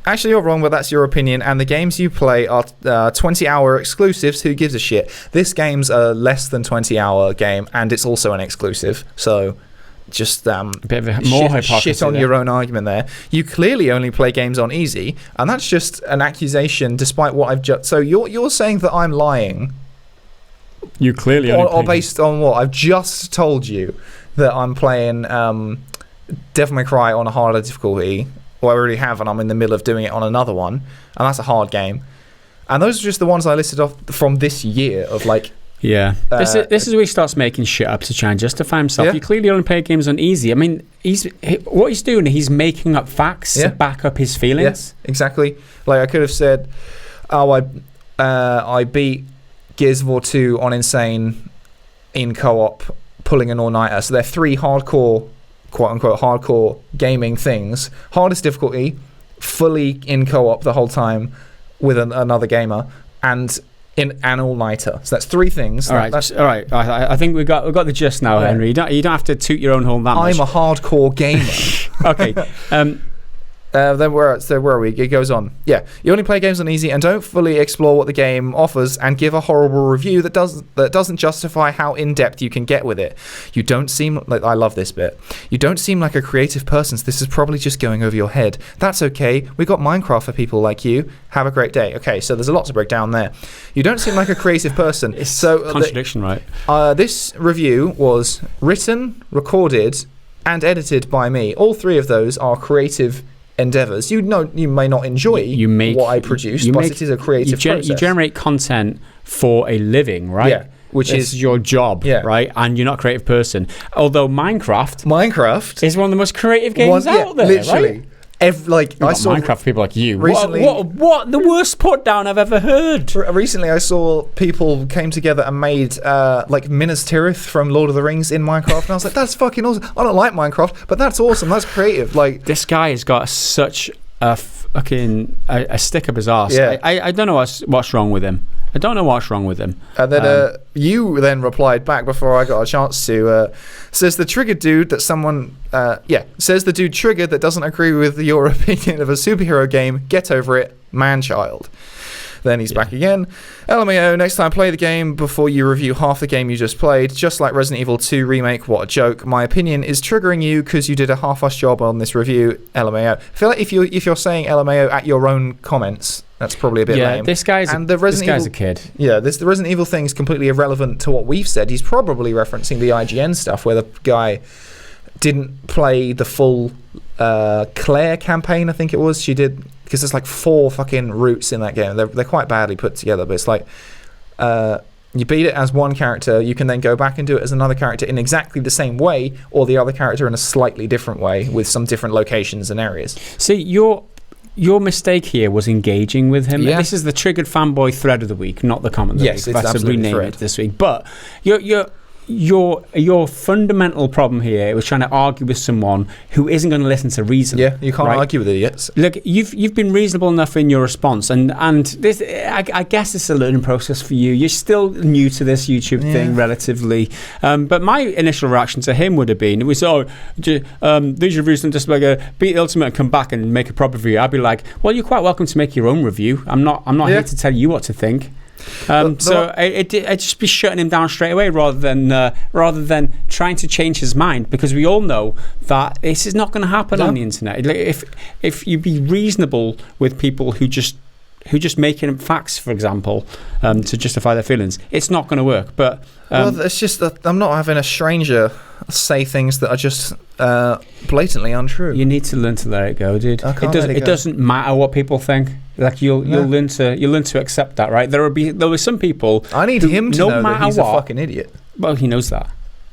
Speaker 2: Actually, you're wrong, but that's your opinion. And the games you play are 20-hour exclusives. Who gives a shit? This game's a less than 20-hour game, and it's also an exclusive. So just
Speaker 1: a bit of more hypocrisy
Speaker 2: shit on your own argument there. You clearly only play games on easy, and that's just an accusation, despite what I've just... So you're saying that I'm lying.
Speaker 1: You clearly only
Speaker 2: or based on what? I've just told you that I'm playing Devil May Cry on a harder difficulty. I already have, and I'm in the middle of doing it on another one, and that's a hard game. And those are just the ones I listed off from this year of like...
Speaker 1: Yeah. This is where he starts making shit up to try and justify himself. You clearly only play games on easy. I mean, what he's doing, he's making up facts to back up his feelings.
Speaker 2: Yeah, exactly. Like, I could have said, I beat Gears of War 2 on Insane in co-op, pulling an all-nighter. So they're 3 hardcore... quote-unquote hardcore gaming things. Hardest difficulty, fully in co-op the whole time with another gamer, and in an all-nighter. So that's 3 things.
Speaker 1: All right. I think we've got the gist now, Henry. You don't have to toot your own horn that much.
Speaker 2: I'm a hardcore gamer.
Speaker 1: Okay.
Speaker 2: Then where are we? It goes on. Yeah, you only play games on easy and don't fully explore what the game offers, and give a horrible review that doesn't justify how in-depth you can get with it. You don't seem like... I love this bit. You don't seem like a creative person, so this is probably just going over your head. That's okay. We got Minecraft for people like you. Have a great day. Okay, so there's a lot to break down there. You don't seem like a creative person.
Speaker 1: It's contradiction, right?
Speaker 2: This review was written, recorded, and edited by me. All 3 of those are creative endeavors. You may not enjoy what I produce, but it is a creative process.
Speaker 1: You generate content for a living, right?
Speaker 2: Yeah. Which is
Speaker 1: your job, right? And you're not a creative person. Although Minecraft
Speaker 2: is
Speaker 1: one of the most creative games out there,
Speaker 2: literally.
Speaker 1: Right?
Speaker 2: I saw
Speaker 1: Minecraft people like you.
Speaker 2: Recently,
Speaker 1: what the worst put down I've ever heard.
Speaker 2: Recently, I saw people came together and made like Minas Tirith from Lord of the Rings in Minecraft, and I was like, "That's fucking awesome." I don't like Minecraft, but that's awesome. That's creative. Like,
Speaker 1: this guy has got such a fucking a stick up his arse.
Speaker 2: Yeah.
Speaker 1: I don't know what's wrong with him. I don't know what's wrong with him.
Speaker 2: And then you then replied back before I got a chance to. Says the triggered dude that someone. Says the dude triggered that doesn't agree with your opinion of a superhero game. Get over it, man-child. Then he's back again. LMAO, next time play the game before you review half the game you just played. Just like Resident Evil 2 Remake, what a joke. My opinion is triggering you because you did a half-assed job on this review. LMAO. I feel like if you're saying LMAO at your own comments, that's probably a bit lame.
Speaker 1: This guy's a kid.
Speaker 2: Yeah, the Resident Evil thing is completely irrelevant to what we've said. He's probably referencing the IGN stuff where the guy didn't play the full Claire campaign, I think it was. She did, because there's like 4 fucking routes in that game. They're quite badly put together, but it's like you beat it as one character, you can then go back and do it as another character in exactly the same way, or the other character in a slightly different way with some different locations and areas.
Speaker 1: See, your mistake here was engaging with him.
Speaker 2: Yeah.
Speaker 1: This is the Triggered Fanboy thread of the week, not the comment of the week.
Speaker 2: Yes, it's absolutely
Speaker 1: rename
Speaker 2: thread.
Speaker 1: it this week. But your fundamental problem here was trying to argue with someone who isn't going to listen to reason.
Speaker 2: Yeah, you can't argue with idiots.
Speaker 1: Look, you've been reasonable enough in your response, and this, I guess it's a learning process for you. You're still new to this YouTube thing, relatively. But my initial reaction to him would have been, these reviews don't just like beat the ultimate and come back and make a proper review. I'd be like, well, you're quite welcome to make your own review. I'm not here to tell you what to think. I'd just be shutting him down straight away rather than trying to change his mind, because we all know that this is not going to happen on the internet. Like, if you be reasonable with people who just making facts, for example, to justify their feelings, it's not going to work. But
Speaker 2: it's just that I'm not having a stranger say things that are just blatantly untrue.
Speaker 1: You need to learn to let it go, dude.
Speaker 2: It
Speaker 1: doesn't matter what people think. Like you'll learn to accept that, right? There'll be some people.
Speaker 2: I need him to know that he's a fucking idiot.
Speaker 1: Well, he knows that.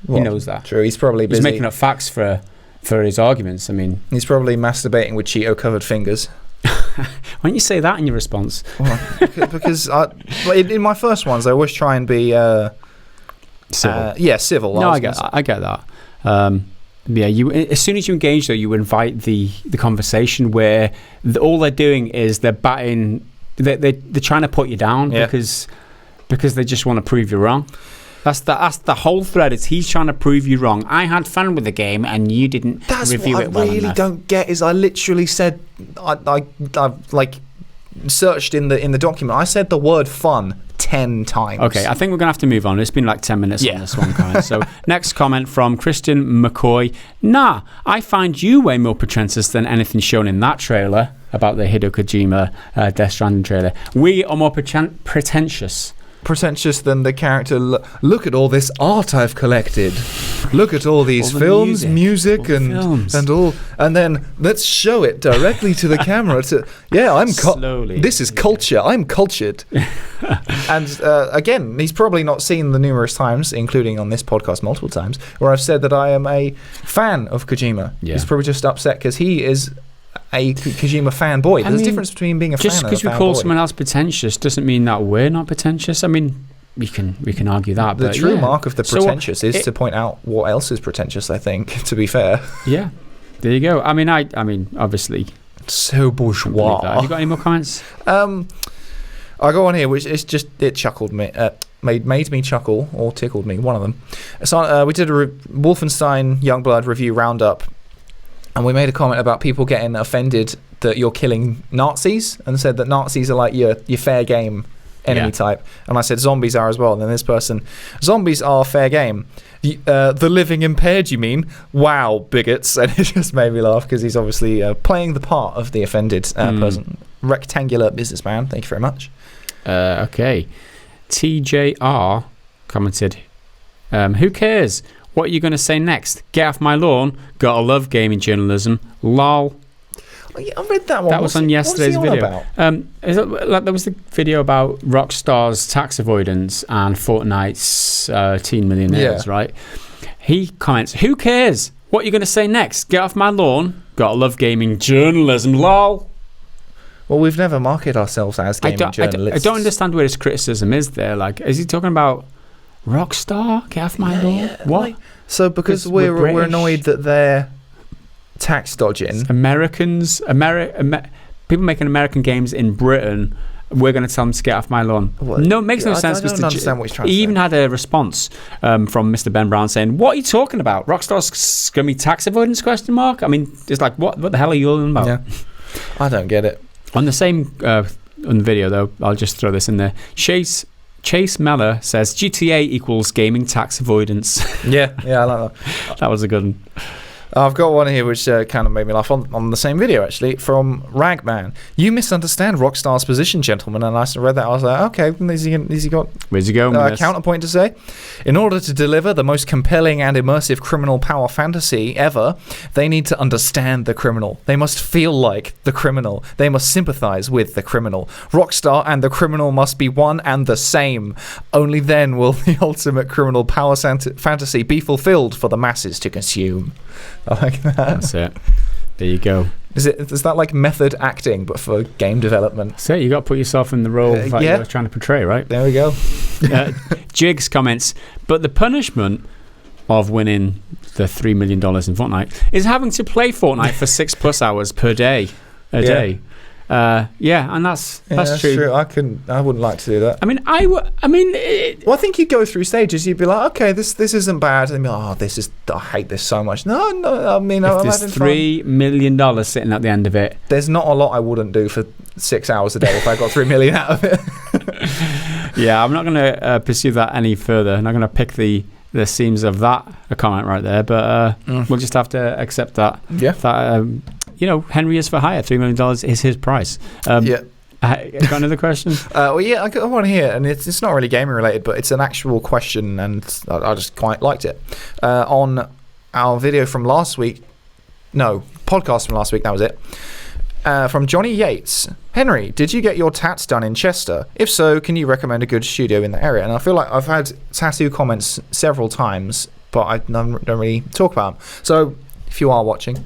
Speaker 2: Well,
Speaker 1: he knows that.
Speaker 2: True. He's probably busy.
Speaker 1: He's making up facts for his arguments. I mean,
Speaker 2: he's probably masturbating with Cheeto-covered fingers.
Speaker 1: Why don't you say that in your response?
Speaker 2: Well, because in my first ones, I always try and be
Speaker 1: civil.
Speaker 2: Civil.
Speaker 1: No, I get that. As soon as you engage, though, you invite the conversation where all they're doing is they're batting. They're trying to put you down because they just want to prove you wrong. That's the whole thread. Is he's trying to prove you wrong. I had fun with the game and you didn't review it well enough. What I really don't
Speaker 2: get is I literally said I like searched in the document. I said the word fun 10 times.
Speaker 1: Okay, I think we're gonna have to move on. It's been like 10 minutes on this one comment. So next comment from Christian McCoy. Nah, I find you way more pretentious than anything shown in that trailer about the Hideo Kojima Death Stranding trailer. We are more pretentious
Speaker 2: than the character. Look at all this art I've collected. Look at all these films, music and all, and then let's show it directly to the camera. This is culture. I'm cultured. And again, he's probably not seen the numerous times, including on this podcast multiple times, where I've said that I am a fan of Kojima. He's probably just upset because he is a Kojima fanboy. There's a difference between being a fan and a fanboy. Just because
Speaker 1: we call someone else pretentious doesn't mean that we're not pretentious. I mean, we can argue that.
Speaker 2: The true mark of the pretentious is to point out what else is pretentious, I think, to be fair.
Speaker 1: Yeah. There you go. I mean, obviously.
Speaker 2: So bourgeois.
Speaker 1: Have you got any more comments?
Speaker 2: I go on here, which is just, it chuckled me. Made me chuckle, or tickled me, one of them. So we did a Wolfenstein Youngblood review roundup, and we made a comment about people getting offended that you're killing Nazis, and said that Nazis are like your fair game enemy type. And I said zombies are as well. And then this person, zombies are fair game. The living impaired, you mean? Wow, bigots. And it just made me laugh because he's obviously playing the part of the offended person. Rectangular businessman. Thank you very much.
Speaker 1: Okay. TJR commented, who cares? What are you going to say next? Get off my lawn. Gotta love gaming journalism. Lol.
Speaker 2: Oh, yeah, I read that one.
Speaker 1: That was on yesterday's video.
Speaker 2: About?
Speaker 1: There was the video about Rockstar's tax avoidance and Fortnite's teen millionaires, right? He comments, who cares? What are you going to say next? Get off my lawn. Gotta love gaming journalism. Lol.
Speaker 2: Well, we've never marketed ourselves as gaming journalists.
Speaker 1: I don't understand where his criticism is there. Like, is he talking about Rockstar? Get off my lawn? What?
Speaker 2: Like, so because we're annoyed that they're tax dodging.
Speaker 1: Americans, people making American games in Britain, we're going to tell them to get off my lawn. No, it makes no sense.
Speaker 2: I don't understand what he's trying to say.
Speaker 1: He even had a response from Mr. Ben Brown saying, what are you talking about? Rockstar's scummy tax avoidance, question mark? I mean, it's like, what the hell are you all about?
Speaker 2: Yeah. I don't get it.
Speaker 1: On the same on the video, though, I'll just throw this in there. Chase Meller says, GTA equals gaming tax avoidance.
Speaker 2: Yeah, I like that.
Speaker 1: That was a good one.
Speaker 2: I've got one here which kind of made me laugh on the same video, actually, from Ragman. You misunderstand Rockstar's position, gentlemen. And I read that. I was like, okay, has he got
Speaker 1: where's he going
Speaker 2: a counterpoint to say? In order to deliver the most compelling and immersive criminal power fantasy ever, they need to understand the criminal. They must feel like the criminal. They must sympathize with the criminal. Rockstar and the criminal must be one and the same. Only then will the ultimate criminal power fantasy be fulfilled for the masses to consume. I like that.
Speaker 1: That's it. There you go.
Speaker 2: Is that like method acting, but for game development?
Speaker 1: So you got to put yourself in the role that you're trying to portray, right?
Speaker 2: There we go.
Speaker 1: Jigs comments, but the punishment of winning the $3 million in Fortnite is having to play Fortnite for 6+ hours per day, day. And that's true.
Speaker 2: I wouldn't like to do that.
Speaker 1: I mean,
Speaker 2: I think you'd go through stages. You'd be like, okay, this isn't bad, and you'd be like, I hate this so much. No. I mean,
Speaker 1: if there's $3 million sitting at the end of it,
Speaker 2: there's not a lot I wouldn't do for 6 hours a day if I got $3 million out of it.
Speaker 1: Yeah, I'm not going to pursue that any further. I'm not going to pick the seams of that comment right there, but we'll just have to accept that.
Speaker 2: Yeah.
Speaker 1: That Henry is for hire. $3 million is his price. Got another question?
Speaker 2: I want to hear, and it's not really gaming related, but it's an actual question, and I just quite liked it. On our video from last week, podcast from last week, that was it. From Johnny Yates. Henry, did you get your tats done in Chester? If so, can you recommend a good studio in the area? And I feel like I've had tattoo comments several times, but I don't really talk about them. So if you are watching,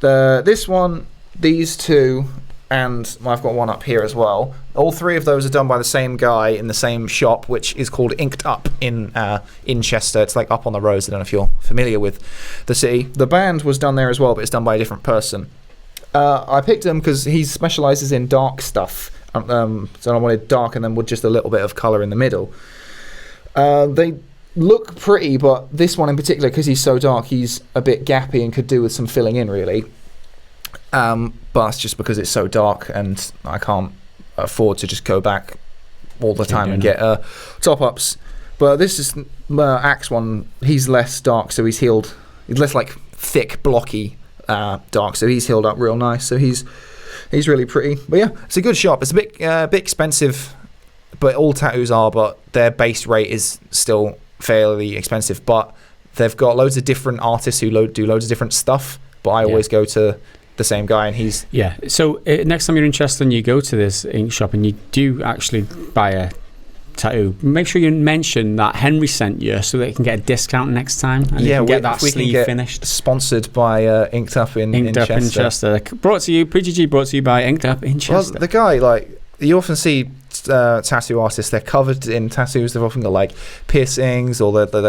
Speaker 2: this one, these two, and I've got one up here as well. All three of those are done by the same guy in the same shop, which is called Inked Up in Chester. It's like up on the roads. I don't know if you're familiar with the city. The band was done there as well, but it's done by a different person. I picked him because he specialises in dark stuff. So I wanted dark and then with just a little bit of colour in the middle. They look pretty, but this one in particular, because he's so dark, he's a bit gappy and could do with some filling in, really. But that's just because it's so dark and I can't afford to just go back all the time and get top-ups. But this is Axe one. He's less dark, so he's healed. He's less like thick, blocky dark, so he's healed up real nice. So he's really pretty. But yeah, it's a good shop. It's a bit expensive, but all tattoos are. But their base rate is still fairly expensive. But they've got loads of different artists who do loads of different stuff. But I always go to the same guy, and he's
Speaker 1: So next time you're in Chester and you go to this ink shop and you do actually buy a tattoo, make sure you mention that Henry sent you so that you can get a discount next time, and you can get that sleeve finished.
Speaker 2: Sponsored by Inked Up in Chester.
Speaker 1: Brought to you, PGG brought to you by Inked Up in Chester.
Speaker 2: Well, the guy, like, you often see tattoo artists, they're covered in tattoos. They've often got like piercings, or they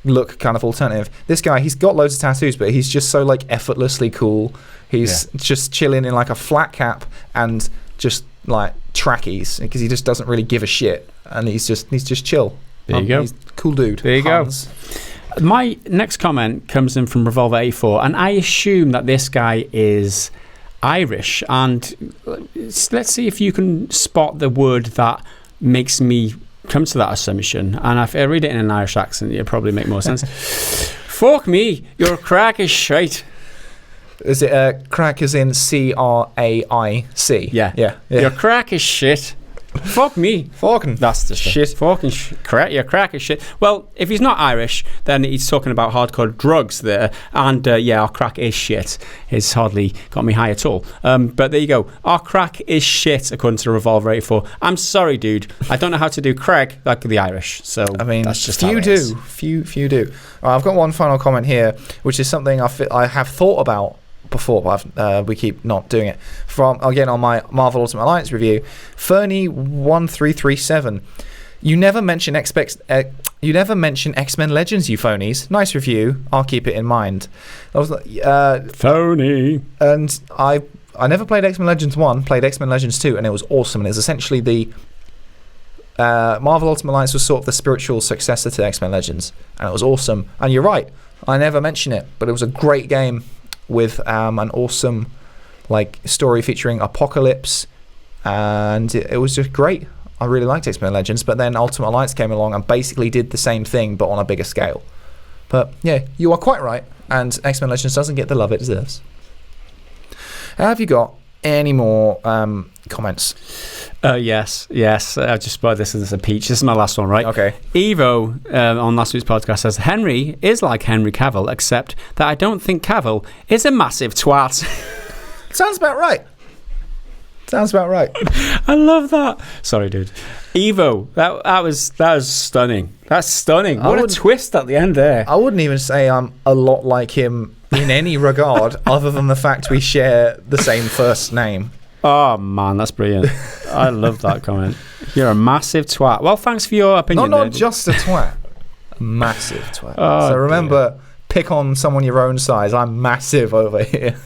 Speaker 2: look kind of alternative. This guy, he's got loads of tattoos, but he's just so like effortlessly cool. He's just chilling in like a flat cap and just like trackies, because he just doesn't really give a shit, and he's just chill.
Speaker 1: There you go.
Speaker 2: He's a cool dude.
Speaker 1: There you go. My next comment comes in from Revolver 84, and I assume that this guy is Irish, and let's see if you can spot the word that makes me come to that assumption. And if I read it in an Irish accent, it'll probably make more sense. Fuck me, your crack is shite.
Speaker 2: Is it crack as in CRAIC?
Speaker 1: Yeah. Your crack is shit. Fuck me.
Speaker 2: Fucking
Speaker 1: That's the
Speaker 2: shit.
Speaker 1: Fucking correct. You're crack as shit. Well, if he's not Irish, then he's talking about hardcore drugs there. And yeah, our crack is shit. It's hardly got me high at all. But there you go. Our crack is shit, according to Revolver 84. I'm sorry, dude. I don't know how to do Craig like the Irish. So
Speaker 2: I mean,
Speaker 1: that's just
Speaker 2: few do. Few do. I've got one final comment here, which is something I have thought about before, but we keep not doing it. From again on my Marvel Ultimate Alliance review, Fernie1337. You never mention X-Men Legends, you phonies. Nice review. I'll keep it in mind. I was like,
Speaker 1: phony.
Speaker 2: And I never played X-Men Legends 1. Played X-Men Legends 2, and it was awesome. And it was essentially the Marvel Ultimate Alliance was sort of the spiritual successor to X-Men Legends, and it was awesome. And you're right. I never mention it, but it was a great game with an awesome story featuring Apocalypse, and it was just great. I really liked X-Men Legends, but then Ultimate Alliance came along and basically did the same thing but on a bigger scale. But yeah, you are quite right, and X-Men Legends doesn't get the love it deserves. Have you got any more comments?
Speaker 1: Yes. I've just spotted this as a peach. This is my last one, right?
Speaker 2: Okay.
Speaker 1: Evo on last week's podcast says, Henry is like Henry Cavill, except that I don't think Cavill is a massive twat.
Speaker 2: Sounds about right.
Speaker 1: I love that. Sorry, dude. Evo, that was stunning. That's stunning. What a twist at the end there.
Speaker 2: I wouldn't even say I'm a lot like him in any regard other than the fact we share the same first name.
Speaker 1: Oh man, that's brilliant. I love that comment. You're a massive twat. Well, thanks for your opinion.
Speaker 2: Not just a twat, a massive twat.
Speaker 1: Oh,
Speaker 2: so remember, pick on someone your own size. I'm massive over here.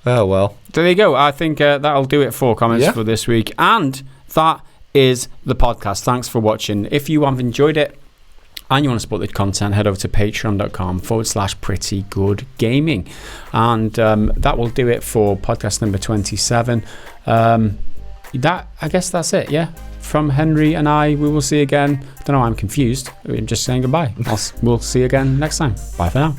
Speaker 2: Oh well.
Speaker 1: There you go. I think that'll do it for comments for this week, and that is the podcast. Thanks for watching. If you have enjoyed it and you want to support the content, head over to patreon.com/prettygoodgaming, and that will do it for podcast number 27. I guess that's it. Yeah, from Henry and I, we will see you again. I don't know, I'm confused. I'm just saying goodbye. We'll see you again next time. Bye for now.